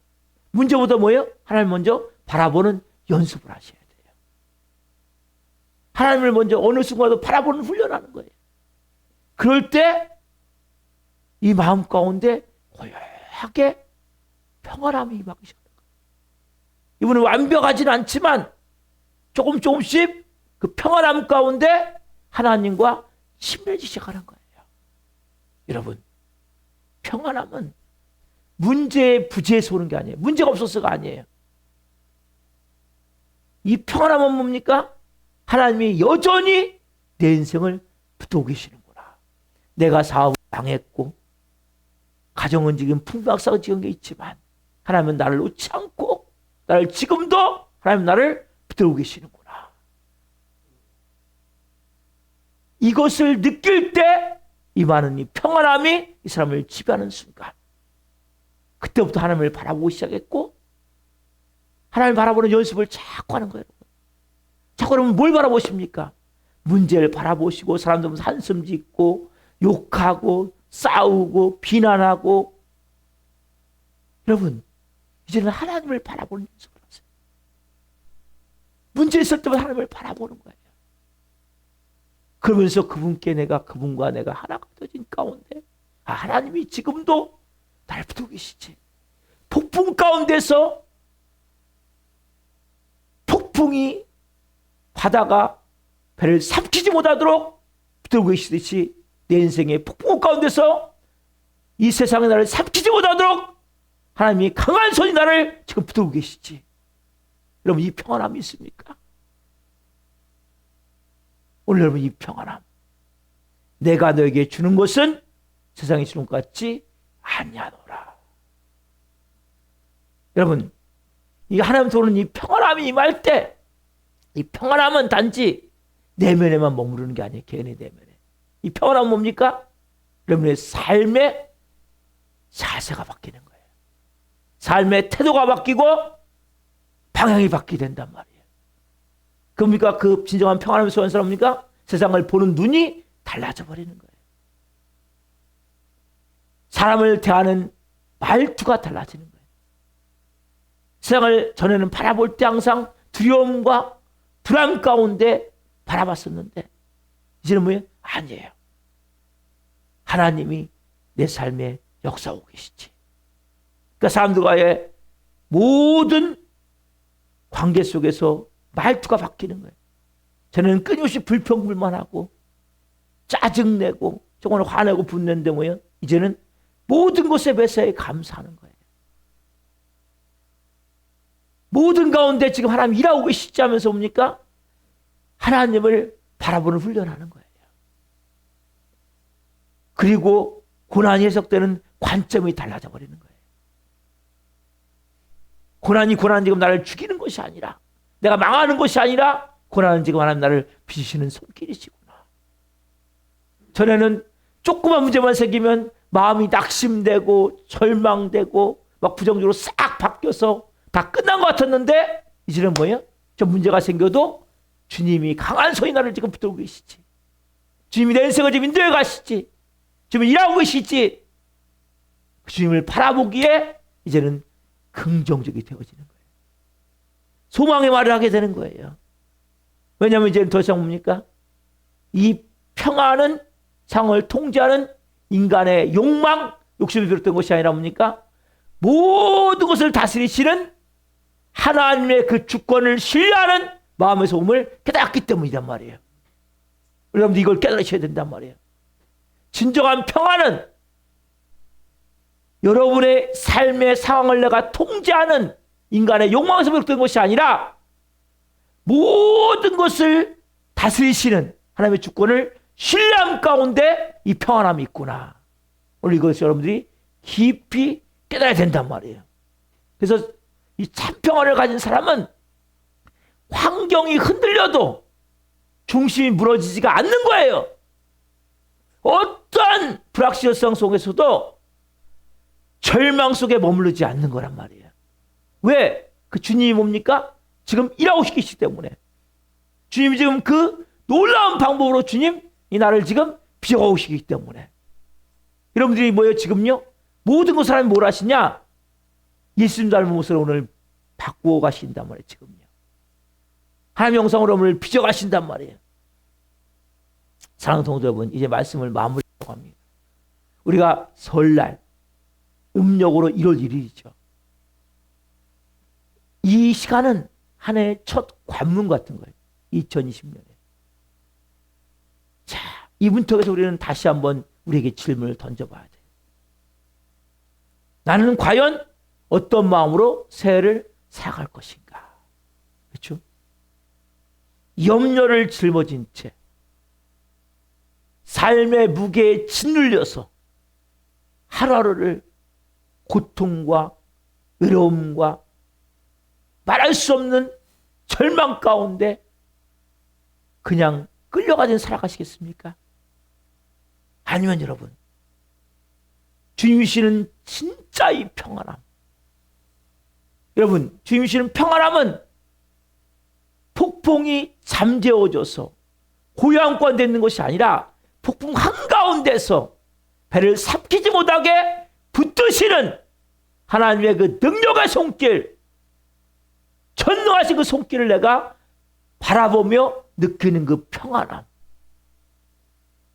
문제보다 뭐예요? 하나님 먼저 바라보는 연습을 하셔야 돼요. 하나님을 먼저 어느 순간도 바라보는 훈련하는 거예요. 그럴 때 이 마음 가운데 고요하게 평안함이 임하기 시작합니다. 이분은 완벽하진 않지만 조금씩 그 평안함 가운데 하나님과 친밀해지기 시작하는 거예요. 여러분, 평안함은 문제의 부재에서 오는 게 아니에요. 문제가 없어서가 아니에요. 이 평안함은 뭡니까? 하나님이 여전히 내 인생을 붙들고 계시는구나. 내가 사업을 망했고 가정은 지금 풍박사지은 게 있지만 하나님은 나를 놓지 않고 나를 지금도 하나님 나를 붙들고 계시는구나. 이것을 느낄 때 임하는 이 평안함이 이 사람을 지배하는 순간, 그때부터 하나님을 바라보고 시작했고 하나님을 바라보는 연습을 자꾸 하는 거예요. 자꾸 그러면 뭘 바라보십니까? 문제를 바라보시고 사람들은 한숨 짓고 욕하고 싸우고 비난하고. 여러분, 이제는 하나님을 바라보는 연습을 하세요. 문제 있을 때마다 하나님을 바라보는 거예요. 그러면서 그분과 내가 하나가 되어진 가운데 하나님이 지금도 나를 붙들고 계시지. 폭풍 가운데서 폭풍이 바다가 배를 삼키지 못하도록 붙들고 계시듯이 내 인생의 폭풍 가운데서 이 세상의 나를 삼키지 못하도록 하나님이 강한 손이 나를 지금 붙들고 계시지. 여러분, 이 평안함이 있습니까? 오늘 여러분, 이 평안함, 내가 너에게 주는 것은 세상이 주는 것 같지 아니하노라. 여러분, 이 하나님부터 오는 이 평안함이 임할 때, 이 평안함은 단지 내면에만 머무르는 게 아니에요. 개인의 내면에. 이 평안함은 뭡니까? 여러분의 삶의 자세가 바뀌는 거예요. 삶의 태도가 바뀌고 방향이 바뀌게 된단 말이에요. 그러니까 그 진정한 평안함을 소유한 사람입니까? 세상을 보는 눈이 달라져 버리는 거예요. 사람을 대하는 말투가 달라지는 거예요. 세상을 전에는 바라볼 때 항상 두려움과 불안 가운데 바라봤었는데 이제는 뭐예요? 아니에요. 하나님이 내 삶에 역사하고 계시지. 그러니까 사람들과의 모든 관계 속에서 말투가 바뀌는 거예요. 전에는 끊임없이 불평불만하고 짜증내고 조금은 화내고 분는데 뭐예요? 이제는 모든 것에 매사에 감사하는 거예요. 모든 가운데 지금 하나님 일하고 계시지 하면서 뭡니까? 하나님을 바라보는 훈련하는 거예요. 그리고 고난이 해석되는 관점이 달라져 버리는 거예요. 고난이 지금 나를 죽이는 것이 아니라, 내가 망하는 것이 아니라, 고난은 지금 하나님 나를 빚으시는 손길이시구나. 전에는 조그만 문제만 생기면 마음이 낙심되고 절망되고 막 부정적으로 싹 바뀌어서 다 끝난 것 같았는데 이제는 뭐예요? 저 문제가 생겨도 주님이 강한 손이 나를 지금 붙들고 계시지. 주님이 내 인생을 지금 인도해 가시지. 주님이 일하고 계시지. 주님을 바라보기에 이제는 긍정적이 되어지는 거예요. 소망의 말을 하게 되는 거예요. 왜냐하면 이제는 더 이상 뭡니까? 이 평안은 상황을 통제하는 인간의 욕망, 욕심이 비롯된 것이 아니라 뭡니까? 모든 것을 다스리시는 하나님의 그 주권을 신뢰하는 마음의 소음을 깨닫기 때문이란 말이에요. 여러분들 이걸 깨달으셔야 된단 말이에요. 진정한 평안은 여러분의 삶의 상황을 내가 통제하는 인간의 욕망에서 비롯된 것이 아니라 모든 것을 다스리시는 하나님의 주권을 신뢰함 가운데 이 평안함이 있구나. 오늘 이것을 여러분들이 깊이 깨달아야 된단 말이에요. 그래서 이 참평안을 가진 사람은 환경이 흔들려도 중심이 무너지지가 않는 거예요. 어떠한 불확실성 속에서도 절망 속에 머무르지 않는 거란 말이에요. 왜? 그 주님이 뭡니까? 지금 일하고 계시기 때문에. 주님이 지금 그 놀라운 방법으로 주님 이 나를 지금 비워가고 계시기 때문에. 여러분들이 뭐예요? 지금요? 모든 그 사람이 뭘 하시냐? 예수님 닮은 모습을 오늘 바꾸어 가신단 말이에요. 지금요. 하나님 영상으로 오늘 빚어가신단 말이에요. 사랑하는 성도 여러분, 이제 말씀을 마무리하려고 합니다. 우리가 설날 음력으로 1월 1일이죠. 이 시간은 한 해의 첫 관문 같은 거예요. 2020년에. 자, 이 문턱에서 우리는 다시 한번 우리에게 질문을 던져봐야 돼요. 나는 과연 어떤 마음으로 새해를 살아갈 것인가? 그렇죠? 염려를 짊어진 채 삶의 무게에 짓눌려서 하루하루를 고통과 외로움과 말할 수 없는 절망 가운데 그냥 끌려가진 살아가시겠습니까? 아니면 여러분, 주님이시는 진짜 이 평안함. 여러분, 주님이시는 평안함은 폭풍이 잠재워져서 고요함권 되는 것이 아니라 폭풍 한가운데서 배를 삼키지 못하게 붙드시는 하나님의 그 능력의 손길, 전능하신 그 손길을 내가 바라보며 느끼는 그 평안함.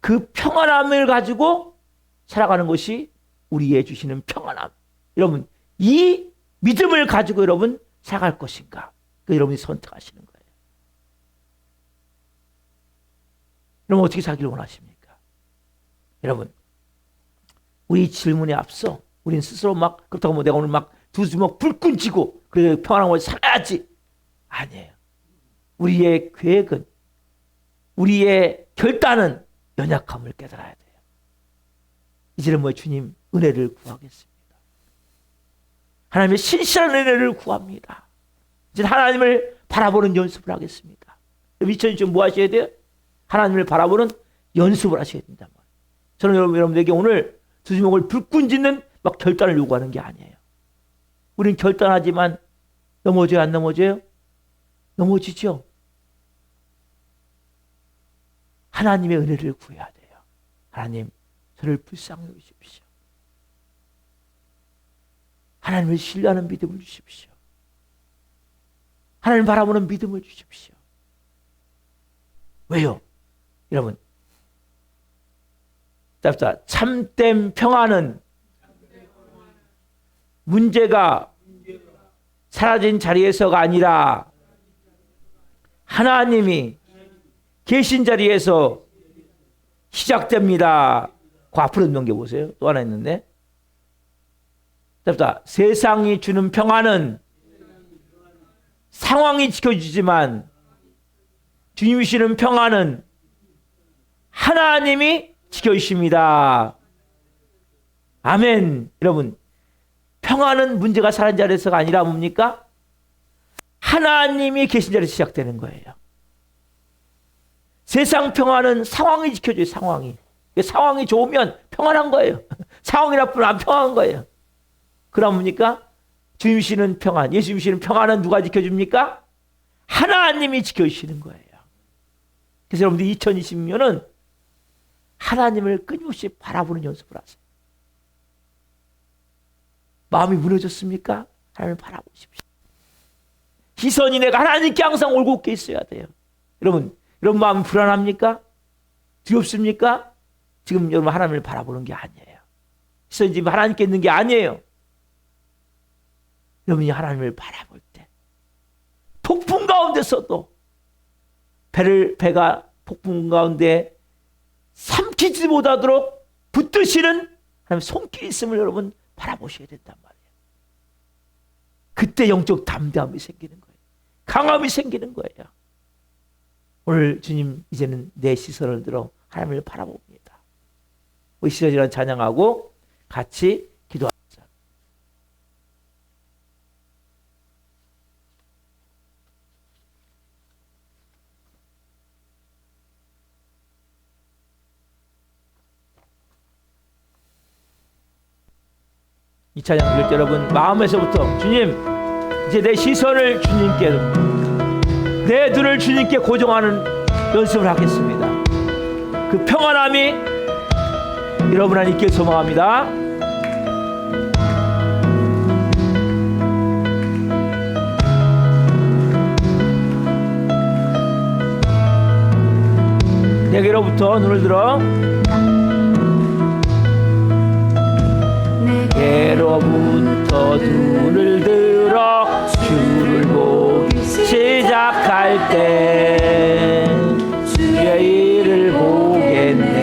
그 평안함을 가지고 살아가는 것이 우리의 주시는 평안함. 여러분, 이 믿음을 가지고 여러분 살아갈 것인가? 그 여러분이 선택하시는 거예요. 여러분 어떻게 살기를 원하십니까? 여러분, 우리 질문에 앞서 우리는 스스로 막 그렇다고 뭐 내가 오늘 막 두 주먹 불끈 쥐고 그래 평안함을 살아야지. 아니에요. 우리의 계획은, 우리의 결단은 연약함을 깨달아야 돼요. 이제는 뭐 주님 은혜를 구하겠습니다. 하나님의 신실한 은혜를 구합니다. 이제 하나님을 바라보는 연습을 하겠습니다. 2020년 뭐 하셔야 돼요? 하나님을 바라보는 연습을 하셔야 된단 말이에요. 저는 여러분에게 오늘 두 주먹을 불끈 쥐는 막 결단을 요구하는 게 아니에요. 우리는 결단하지만 넘어져요, 안 넘어져요? 넘어지죠. 하나님의 은혜를 구해야 돼요. 하나님, 저를 불쌍히 여기십시오. 하나님을 신뢰하는 믿음을 주십시오. 하나님을 바라보는 믿음을 주십시오. 왜요? 여러분, 참된 평안은 문제가 사라진 자리에서가 아니라 하나님이 계신 자리에서 시작됩니다. 그 앞으로 넘겨보세요. 또 하나 있는데, 세상이 주는 평안은 상황이 지켜주지만 주님이 주시는 평안은 하나님이 지켜주십니다. 아멘. 여러분, 평안은 문제가 사라진 자리에서가 아니라 뭡니까? 하나님이 계신 자리에서 시작되는 거예요. 세상 평안은 상황이 지켜줘요. 상황이 좋으면 평안한 거예요. 상황이 나쁘면 안 평안한 거예요. 그럼 뭡니까? 주님이시는 평안, 예수님이시는 평안은 누가 지켜줍니까? 하나님이 지켜주시는 거예요. 그래서 여러분들 2020년은 하나님을 끊임없이 바라보는 연습을 하세요. 마음이 무너졌습니까? 하나님을 바라보십시오. 시선이 내가 하나님께 항상 올곧게 있어야 돼요. 여러분, 이런 마음 불안합니까? 두렵습니까? 지금 여러분 하나님을 바라보는 게 아니에요. 시선이 지금 하나님께 있는 게 아니에요. 여러분이 하나님을 바라볼 때 폭풍 가운데서도 배가 폭풍 가운데 삼키지 못하도록 붙드시는 하나님의 손길이 있음을 여러분 바라보셔야 된단 말이에요. 그때 영적 담대함이 생기는 거예요. 강함이 생기는 거예요. 오늘 주님, 이제는 내 시선을 들어 하나님을 바라봅니다. 시절이란 찬양하고 같이 기도합니다. 이 찬양 들을 때 여러분 마음에서부터 주님, 이제 내 시선을 주님께, 내 눈을 주님께 고정하는 연습을 하겠습니다. 그 평안함이 여러분 안에 있길 소망합니다. 내게로부터 눈을 들어, 내게로부터 눈을 들어 주를 보기 시작할 때 주의 일을 보겠네.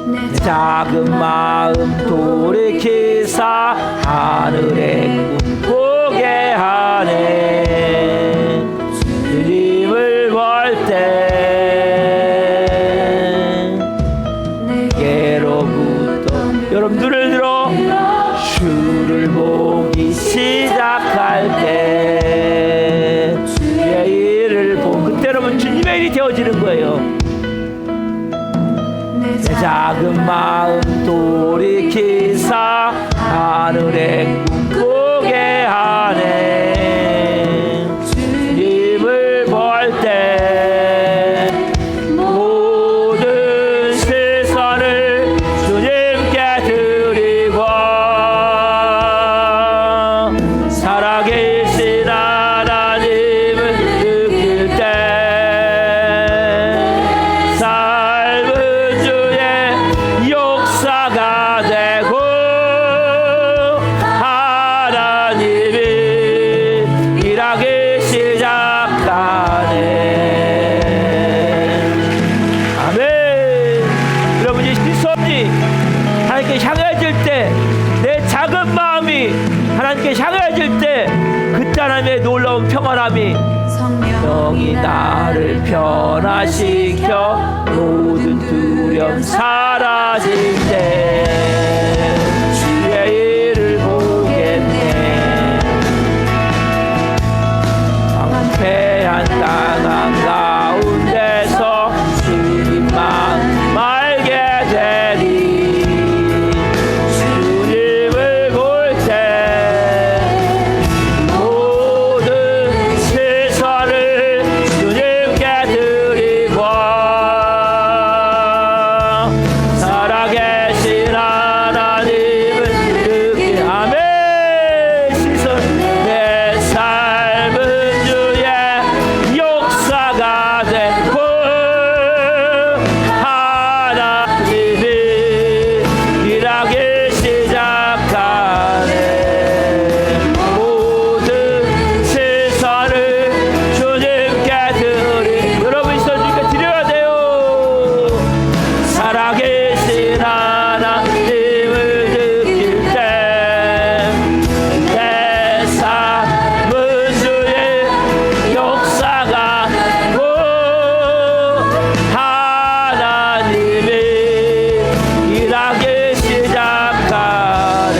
내 작은 마음 돌이키사 하늘의 꿈 보게 하네. 주님을 볼 때 여러분 눈을 들어 주를 보기 시작할 때 주의 일을 보고, 그때 여러분 주님의 일이 되어지는 거예요. 내 작은 마음 돌이키사 하늘의 꿈 꾸게 하네. 주님을 볼 때 모든 시선을 주님께 드리고, 살아계신 하나님을 느낄 때 삶은 주의 역사가 되고 하나님이 일하기 시작하네. 아멘. 여러분, 이 시선이 하나님께 향해질 때, 내 작은 마음이 하나님께 향해질 때, 그때 하나님의 놀라운 평안함이 성령이 나를 변화시켜 모든 두려움 사라질 때 주의 일을 보겠네. 황폐한 땅 한가운데서 주님만 알게 되리. 주님을 볼 때 모든 시선을 주님께 드리고, 살아계신 하나님을 느끼. 아멘. 시선, 내 삶은 주의 역사가 되고 하나님이 일하기 시작하네. 모든 시선을 주님께 드리. 여러분 시선 주님께 드려야 돼요. 살아계신 하나님을 느낄 때 내 삶은 주의 역사가 되고 하나님이 일하기 시작하네.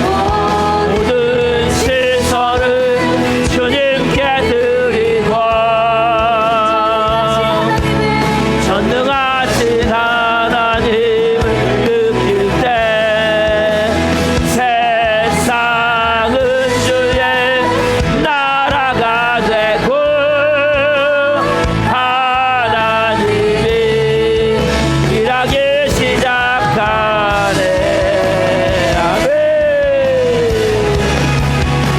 모든 시선을 주님께 드리고, 전능하신 하나님을 느낄 때 세상은 주의 나라가 되고 하나님이 일하기 시작하네. 아멘.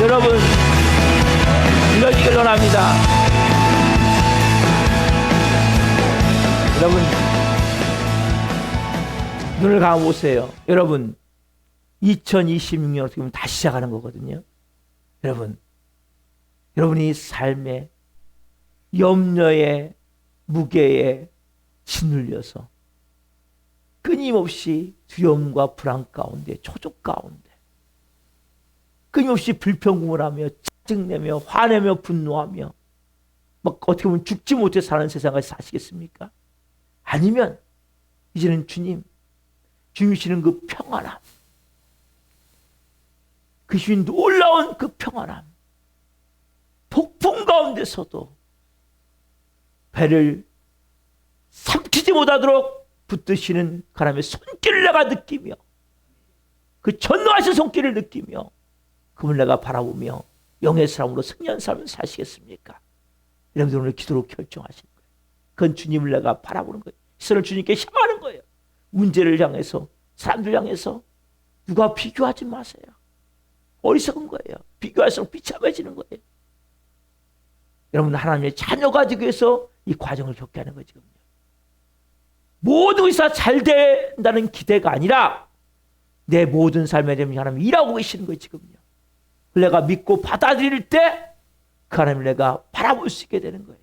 여러분 이러기를 원합니다. 여러분 눈을 감아보세요. 여러분 2026년 어떻게 보면 다시 시작하는 거거든요. 여러분이 삶의 염려에 무게에 짓눌려서 끊임없이 두려움과 불안 가운데, 초족 가운데 끊임없이 불평을 하며 짜증내며 화내며 분노하며 막 어떻게 보면 죽지 못해 사는 세상을 사시겠습니까? 아니면 이제는 주님이 주시는 그 평안함, 그 주신 놀라운 그 평안함, 폭풍 가운데서도 배를 삼키지 못하도록 붙드시는 하나님의 손길을 내가 느끼며 그 전능하신 손길을 느끼며 그분을 내가 바라보며 영의 사람으로 승리한 삶을 사시겠습니까? 여러분들 오늘 기도로 결정하신 거예요. 그건 주님을 내가 바라보는 거예요. 시선을 주님께 향하는 거예요. 문제를 향해서, 사람들 향해서 누가 비교하지 마세요. 어리석은 거예요. 비교할수록 비참해지는 거예요. 여러분 하나님의 자녀가 되기 위해서 이 과정을 겪게 하는 거죠. 모든 것이 다 잘 된다는 기대가 아니라 내 모든 삶에 대한 하나님이 일하고 계시는 거예요. 지금요. 내가 믿고 받아들일 때 그 하나님을 내가 바라볼 수 있게 되는 거예요.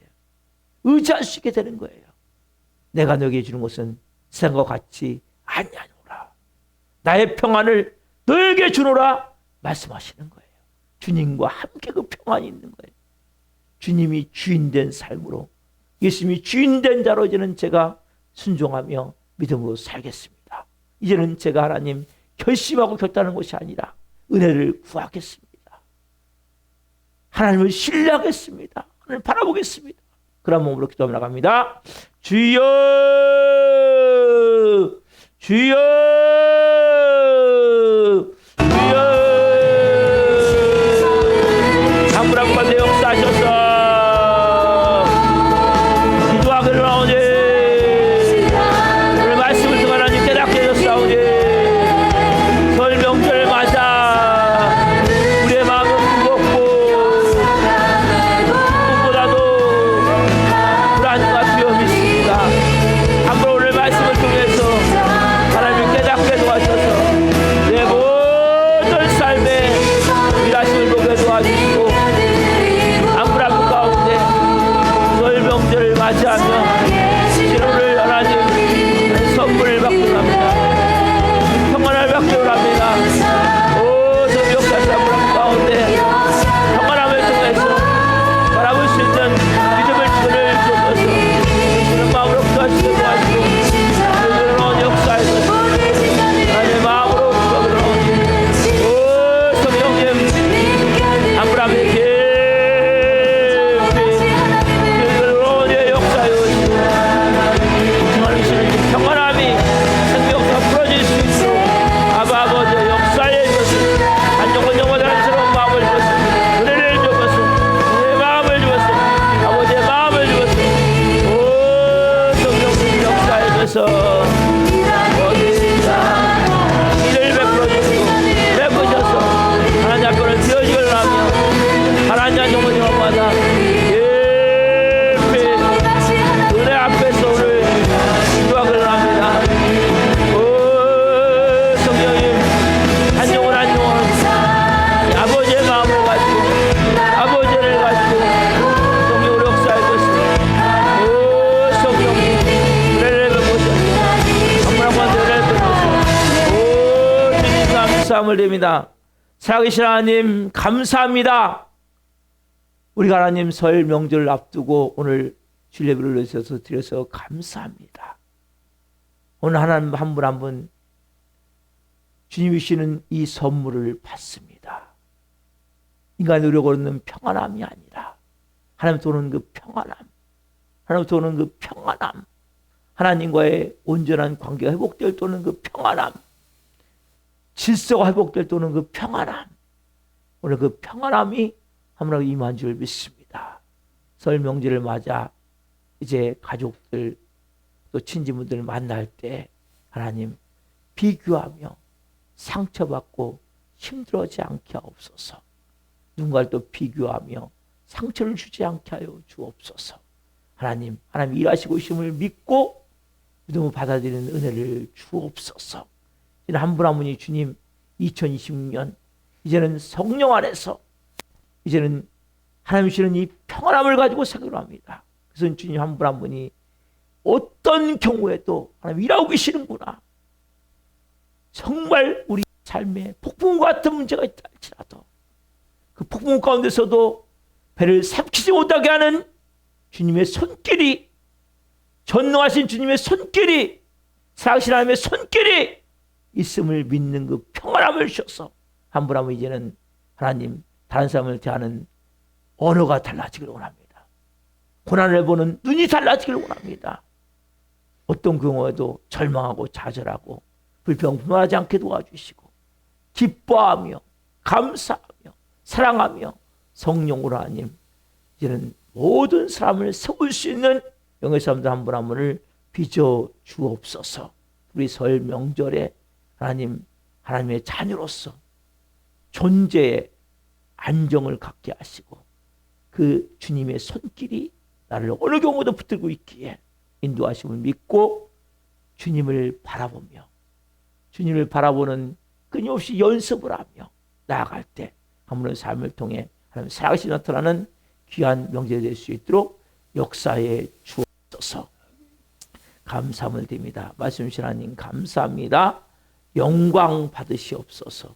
의지할 수 있게 되는 거예요. 내가 너에게 주는 것은 세상과 같이 아니하노라. 나의 평안을 너에게 주노라 말씀하시는 거예요. 주님과 함께 그 평안이 있는 거예요. 주님이 주인된 삶으로, 예수님이 주인된 자로 이제는 제가 순종하며 믿음으로 살겠습니다. 이제는 제가 하나님 결심하고 결단하는 것이 아니라 은혜를 구하겠습니다. 하나님을 신뢰하겠습니다. 하나님을 바라보겠습니다. 그런 몸으로 기도하며 나갑니다. 주여, 주여, 주여, 강물한 번에 역사하셔서 기도하기를 나오니 오늘 말씀을 통해 하나님 깨닫게 해줬사오니 설 명절 맞아 우리의 마음은 무겁고 무엇보다도 불안과 두려움이 있습니다. 한번 오늘 말씀을 통해서 하나님을 깨닫게 도와주셔서 내 모든 삶에 일하심을 보게 도와주시고 안불안불 가운데 설 명절을 맞이하며 진호를 하나님 선물을 받기로 합니다. 평안을 받기로 합니다. 오, 저 역사시 안불안불 가운데 평안함을 통해서 바라볼 수 있는 믿음을 주셔서 주는 마음으로 구하시고 도와주시고 그런 역사에서 하나님의 마음으로 구하기로 하오니 오, 성령님 안불안불 평안함이 생명과 풀어질 수 있도록 아버지의 역사에 이것을 한영원 영원한 새로운 마음을 주었어. 은혜를 주었어. 은혜의 마음을 주었어. 아버지의 마음을 주었어. 오, 성령님 역사에 있어서 이를 베풀어 주시고 베푸셔서 하나님 앞에는 되어지기를 하며 하나님 영원 영원마다 은혜 앞에서 오늘 기도하기를 합니다. 오, 성령님 한 영혼 한 영혼 아버지의 마음을 가지고 아버지를 가지고 성령으로 역사해 주셨습니다. 오, 성령님 은혜를 베푸셔서 정말로 은혜를 베푸셔서 오, 주님 감사함을 드립니다. 살아계신 하나님 감사합니다. 우리가 하나님 설 명절을 앞두고 오늘 주일 예배를 내셔서 드려서 감사합니다. 오늘 하나님 한 분 한 분 주님이 주시는 이 선물을 받습니다. 인간의 노력으로 얻는 평안함이 아니라 하나님부터 오는 그 평안함, 하나님부터 오는 그 평안함, 하나님과의 온전한 관계가 회복될 때 오는 그 평안함, 질서가 회복될 때 오는 그 평안함, 오늘 그 평안함이 하나님으로 임한 줄 믿습니다. 설 명절을 맞아 이제 가족들 또 친지분들 만날 때 하나님 비교하며 상처받고 힘들어하지 않게 하옵소서. 누군가를 또 비교하며 상처를 주지 않게 하여 주옵소서. 하나님 일하시고 있음을 믿고 믿음을 받아들이는 은혜를 주옵소서. 이제는 한 분 한 분이 주님 2026년 이제는 성령 안에서 이제는 하나님 주시는 이 평안함을 가지고 생각을 합니다. 그래서 주님 한 분 한 분이 어떤 경우에도 하나님 일하고 계시는구나. 정말 우리 삶에 폭풍 같은 문제가 있다 할지라도 그 폭풍 가운데서도 배를 삼키지 못하게 하는 주님의 손길이, 전능하신 주님의 손길이, 살아계신 하나님의 손길이 있음을 믿는 그 평안함을 주셔서 한 분 한 분 이제는 하나님 다른 사람을 대하는 언어가 달라지기를 원합니다. 고난을 보는 눈이 달라지기를 원합니다. 어떤 경우에도 절망하고 좌절하고 불평불만하지 않게 도와주시고 기뻐하며 감사하며 사랑하며 성령으로 하나님 이제는 모든 사람을 세울 수 있는 영의 사람들 한 분 한 분을 빚어 주옵소서. 우리 설 명절에 하나님, 하나님의 자녀로서 존재의 안정을 갖게 하시고 그 주님의 손길이 나를 어느 경우도 붙들고 있기에 인도하심을 믿고 주님을 바라보며 주님을 바라보는 끊임없이 연습을 하며 나아갈 때 아무런 삶을 통해 하나님 살아계신 나타나는 귀한 명절이 될 수 있도록 역사에 주옵소서. 감사함을 드립니다. 말씀 주신 하나님 감사합니다. 영광 받으시옵소서.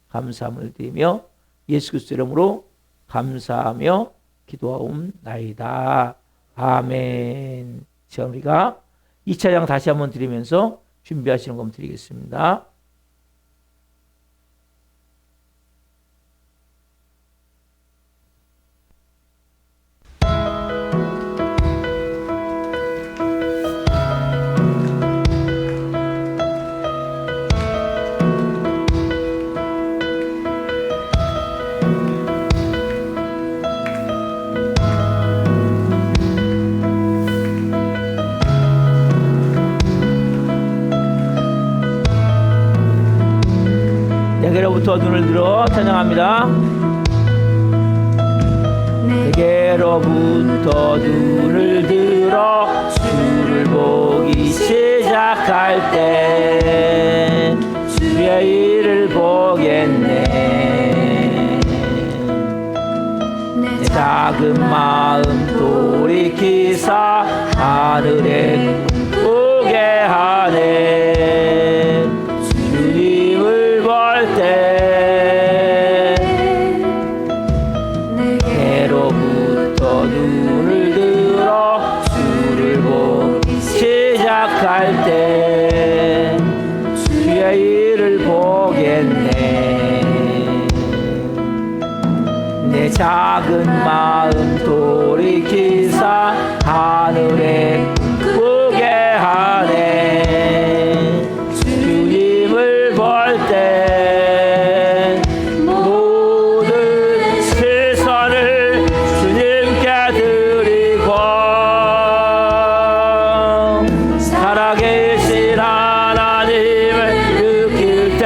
감사함을 드리며 예수 그리스도 이름으로 감사하며 기도하옵나이다. 아멘. 자, 우리가 2차 장 다시 한번 드리면서 준비하시는 것 드리겠습니다. 내게로부터 눈을 들어 찬양합니다. 내게로부터 눈을 들어 주를 보기 시작할 때 주의 일을 보겠네. 내 작은 마음 돌이키사 하늘에 꿈꾸게 하네. 주님을 볼 때 내게로부터 눈을 들어 주를 보기 시작할 때 주의 일을 보겠네. 내 작은 마음 돌이키사 하늘에 꿈꾸게 하네. 주님을 볼 때 모든 시선을 주님께 드리고 살아계신 하나님을 느낄 때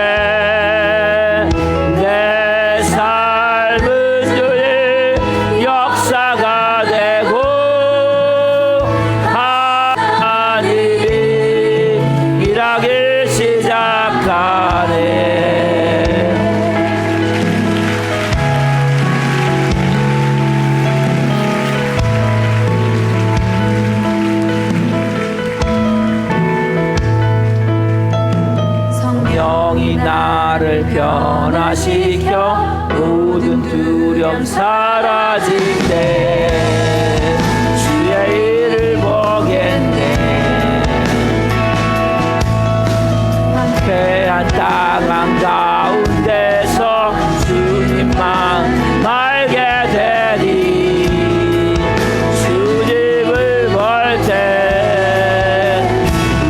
내 삶은 주의 역사가 되고 하나님이 일하기 시작하네. 성령이 나를 변화시켜 모든 두려움 사라질 때 주의 일을 보겠네. 황폐한 땅 한가운데서 주님만 알게 되니 주님을 볼 때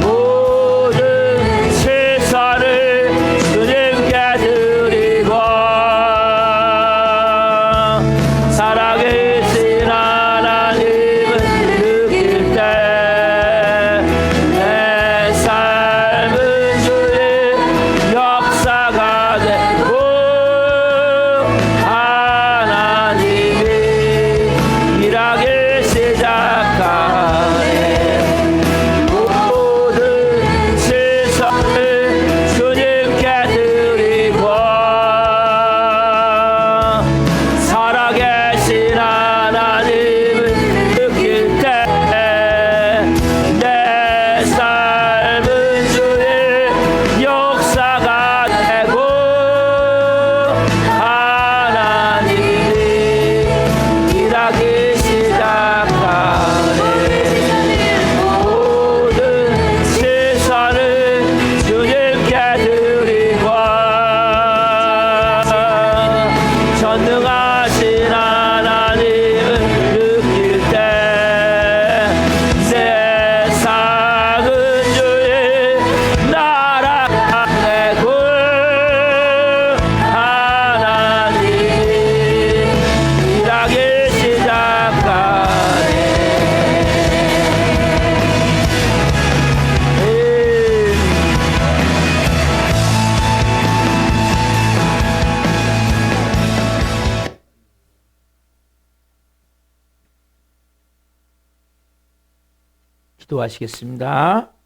모든 시선을 주님께 드리고 살아계신 하나님 기도하시겠습니다.